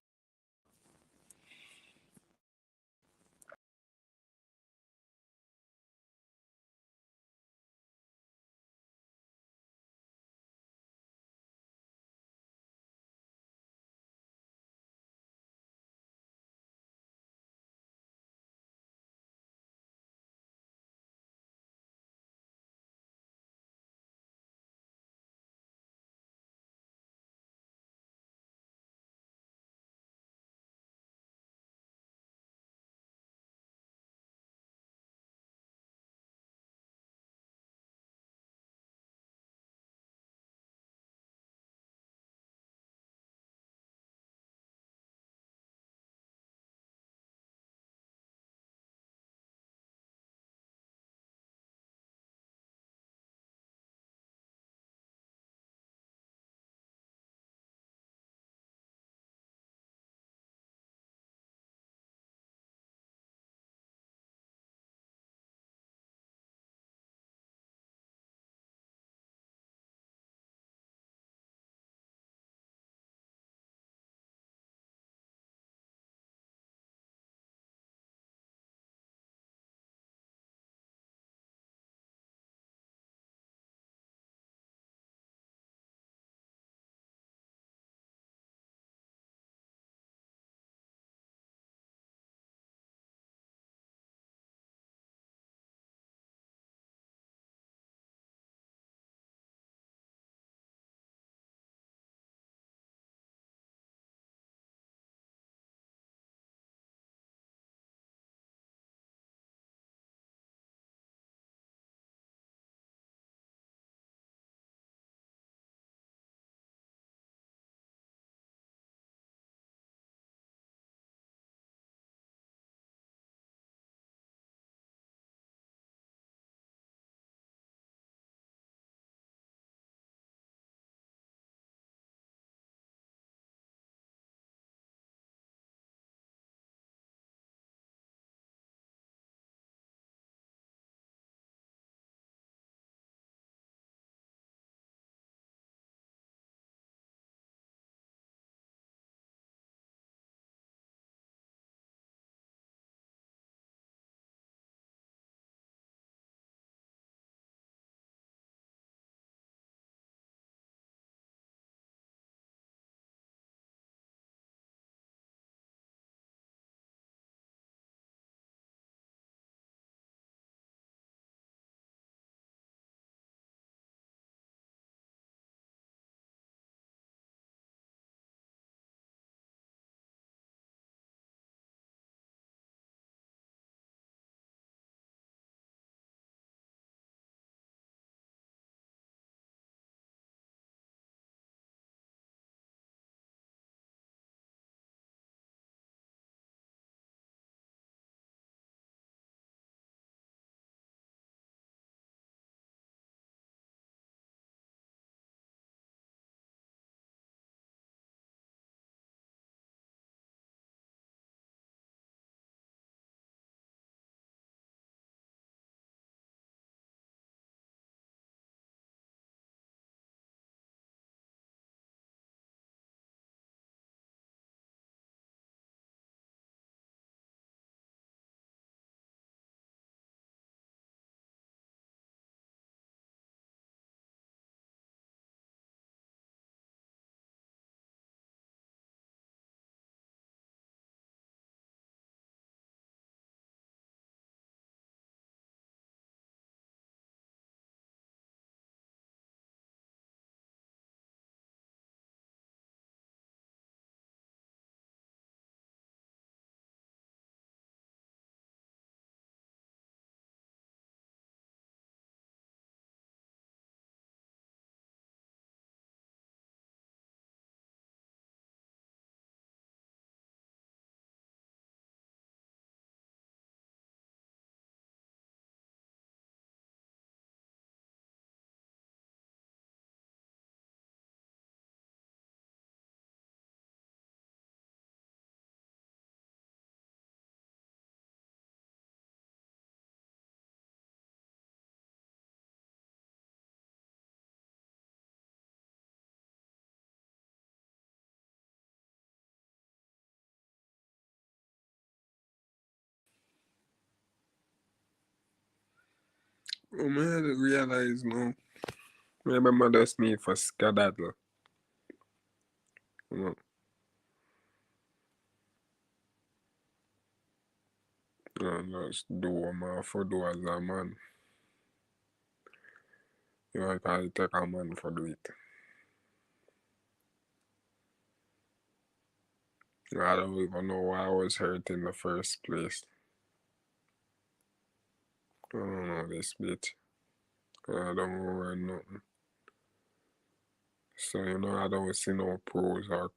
Oh man, I realize now. Maybe I just need for skedaddle. You know, and just do what I have to do as a man. You know, it can take a man for do it. I don't even know why I was hurt in the first place. I don't know this bitch. I don't know nothing. So, you know, I don't see no pros or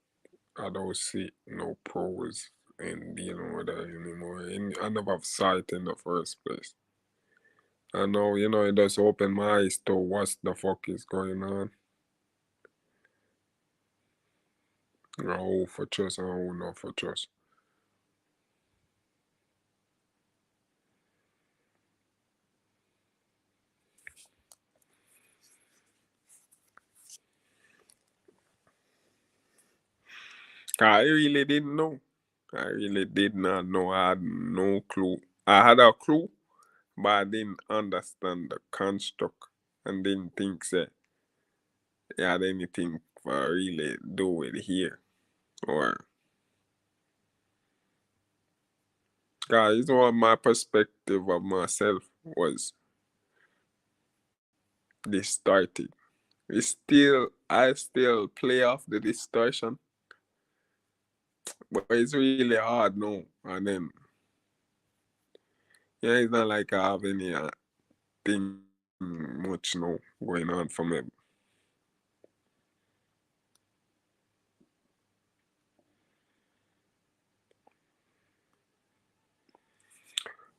I don't see no pros in dealing with that anymore. And I never saw it in the first place. I know, you know, it just opened my eyes to what the fuck is going on. You know, who for trust and who not for trust. I really didn't know. I really did not know. I had no clue. I had a clue, but I didn't understand the construct and didn't think that it had anything for really do with here. Or, guys, what my perspective of myself was distorted. I still play off the distortion, but it's really hard now. And then, yeah, it's not like I have any thing much now going on for me.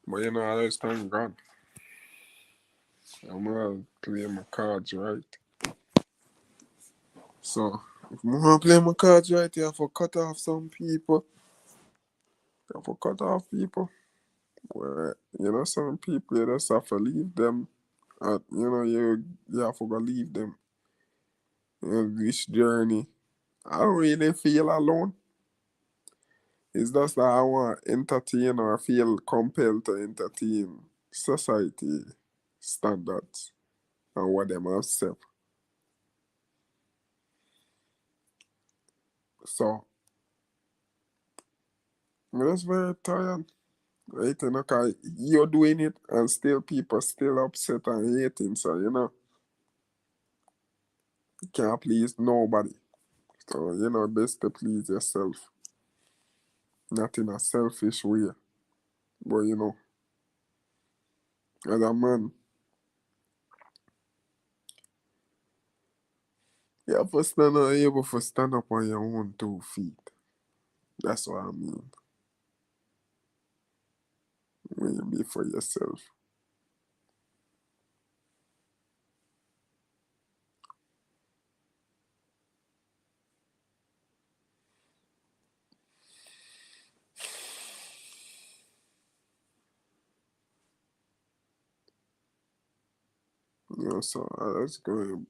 But you know, I just thank God. I'm gonna play my cards right. So, if I'm gonna play my cards right, you have to cut off some people. You have to cut off people. Where, you know, some people you just have to leave them. You know, you have to go leave them. You know, this journey. I don't really feel alone. It's just that I want to entertain or feel compelled to entertain society standards and what them have said. So, I'm just very tired. Right, you know, 'cause you're doing it and still people still upset and hating. So, you know, you can't please nobody. So, you know, best to please yourself. Not in a selfish way. But, you know, as a man, you have to stand up, able to stand up on your own 2 feet. That's what I mean. When you be for yourself. You know, so I just go and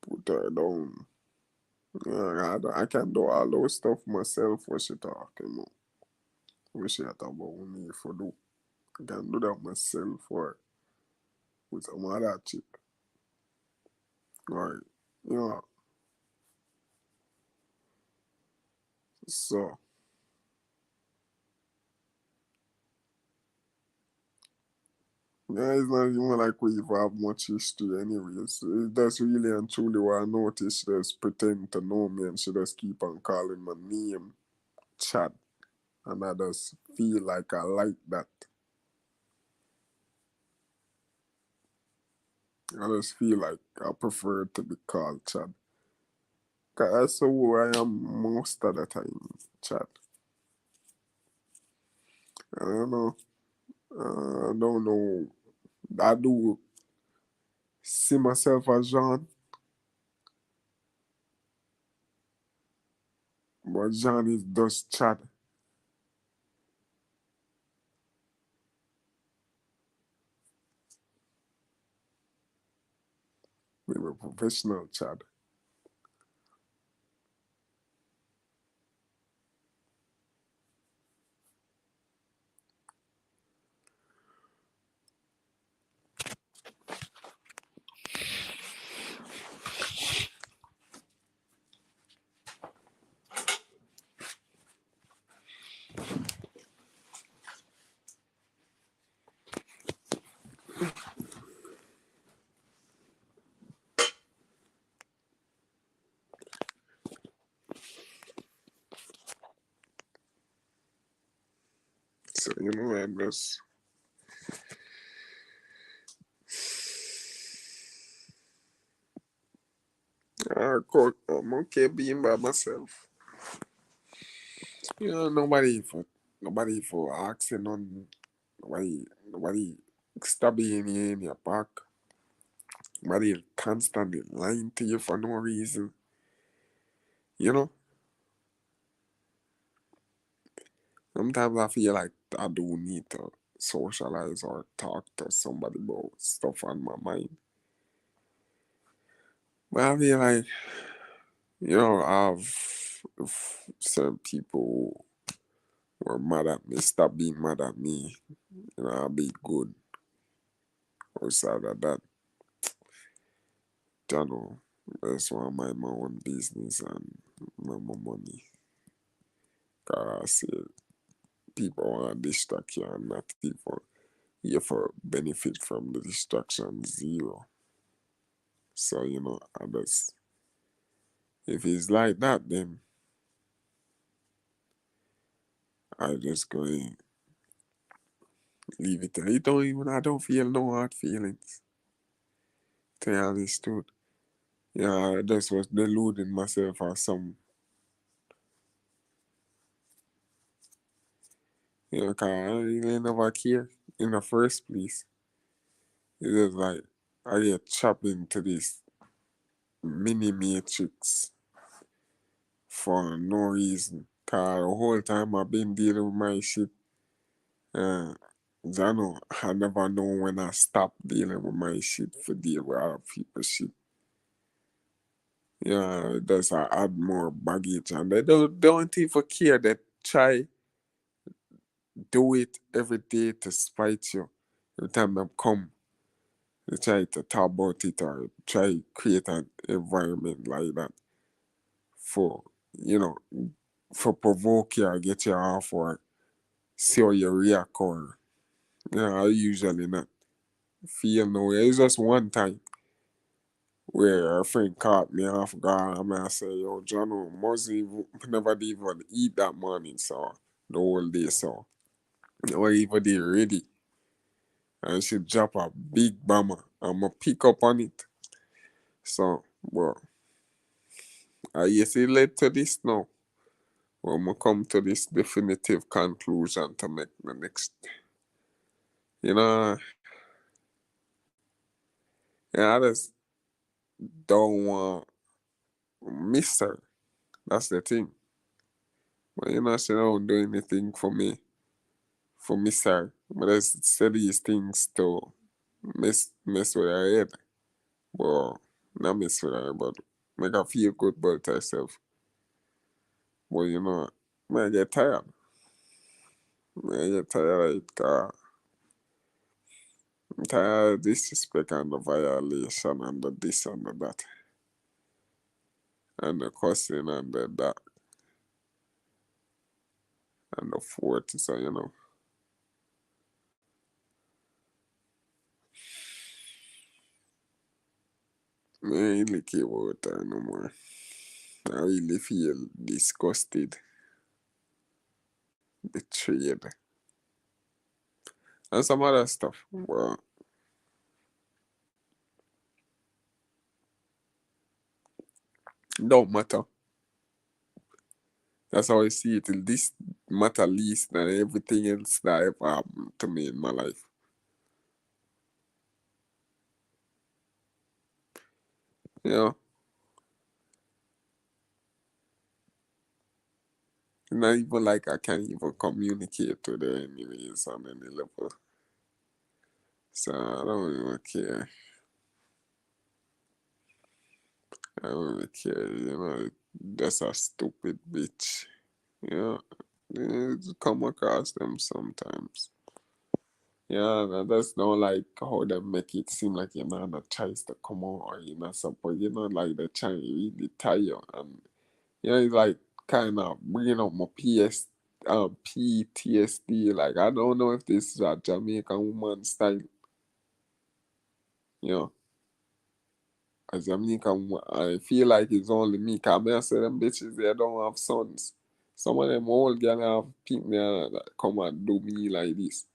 put her down. Yeah, I can do all those stuff myself. What she talking about? What she talk about me for do? I can do that myself or with some other chick. Right. You know, so yeah, it's not even like we even have much history anyways. That's really and truly what I noticed. She just pretend to know me and she just keep on calling my name Chad. And I just feel like I like that. I just feel like I prefer to be called Chad. 'Cause that's who I am most of the time, Chad. I don't know. I don't know. I do see myself as Jean, but Jean is just Chad. Maybe a professional Chad. So, I'm just, I'm okay being by myself. Nobody for asking on, nobody stabbing you in your back. Nobody constantly lying to you for no reason. You know, sometimes I feel like I do need to socialize or talk to somebody about stuff on my mind. But I feel like, some people who are mad at me, stop being mad at me. I'll be good. Outside of that, you know, that's why I mind my own business and my money. Cause I see people want to distract you and not even you for benefit from the distraction zero. So, I just, if it's like that, then I just go and leave it there. I don't feel no hard feelings. To be honest, truth. Yeah, I just was deluding myself or some, 'cause I really never care in the first place. It's just like, I get trapped into this mini matrix for no reason. Cause the whole time I've been dealing with my shit, uh, I never know when I stop dealing with my shit for deal with other people's shit. Yeah, that's I add more baggage and they don't even care. They try do it every day to spite you. Every time they come, they try to talk about it or try create an environment like that for you know for provoke you or get you off or see how you react or I usually not feel no way. It's just one time where a friend caught me off guard and I say, yo, John, must even never did even eat that morning, so the whole day, so never even did ready. And she drop a big bomber. I'ma pick up on it. So, well, I guess it led to this now. Well, I'ma come to this definitive conclusion to make the next. You know, I just don't want miss her. That's the thing. But she don't do anything for miss her. But I say these things to mess with her head. But not mess with her, but make her feel good about herself. But I get tired. I get tired of it 'cause I'm tired of disrespect and the violation and the this and the that. And the cussing and the that and the fourth. So I ain't really care about her no more. I really feel disgusted, betrayed, and some other stuff. But don't matter. That's how I see it. This matter least than everything else that ever happened to me in my life. You know, it's not even like I can't even communicate with her anyways on any level. So I don't even care. I don't even care. That's a stupid bitch. You come across them sometimes. Yeah, and I just don't like how they make it seem like you're not a choice to come out or you're not supposed, like they're trying to really tie you. And, it's like kind of bringing up my PTSD. Like, I don't know if this is a Jamaican woman style, you know, a Jamaican woman. I feel like it's only me. Because I say them bitches, they don't have sons. Some of them old girl have pink there that come and do me like this.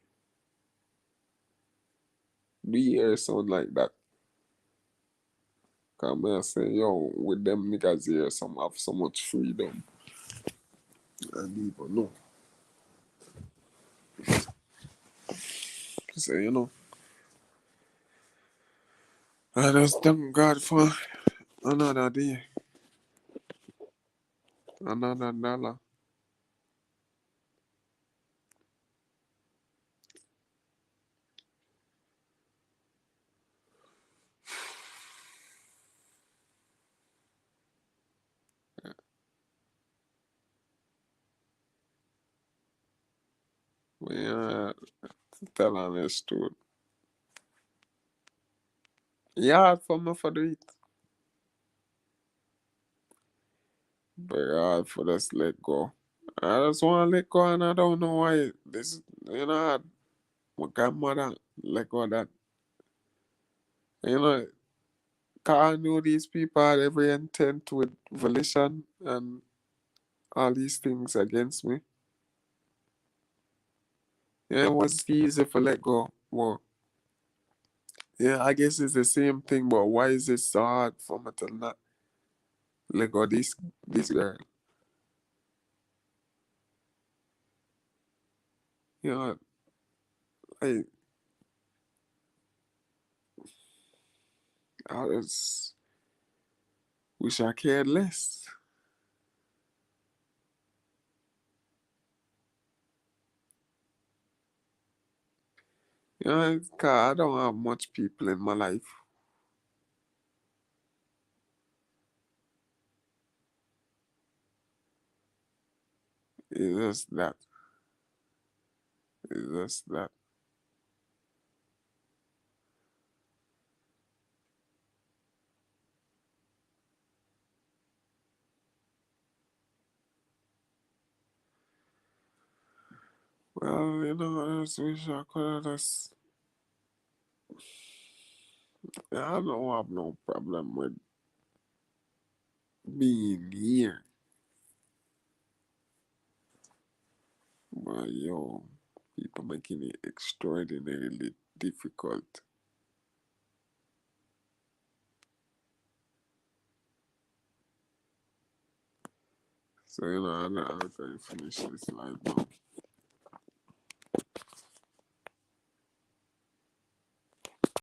Do you hear sound like that? Come here say, yo, with them niggas here, some have so much freedom. And even know. So, I just thank God for another day, another dollar. We tell honest truth. Yeah, for me for do it. But hard for just let go. I just want to let go, and I don't know why. This, my grandmother let go of that. You know, 'cause I know these people had every intent with volition and all these things against me. Yeah, it was easy for let go. Well, yeah, I guess it's the same thing, but why is it so hard for me to not let go of this girl? You know, I I just wish I cared less. You know, 'cause I don't have much people in my life. It's just that. It's just that. Well, I just wish I could have just. I don't have no problem with being here. But yo, people making it extraordinarily difficult. So, I'm going to finish this live now.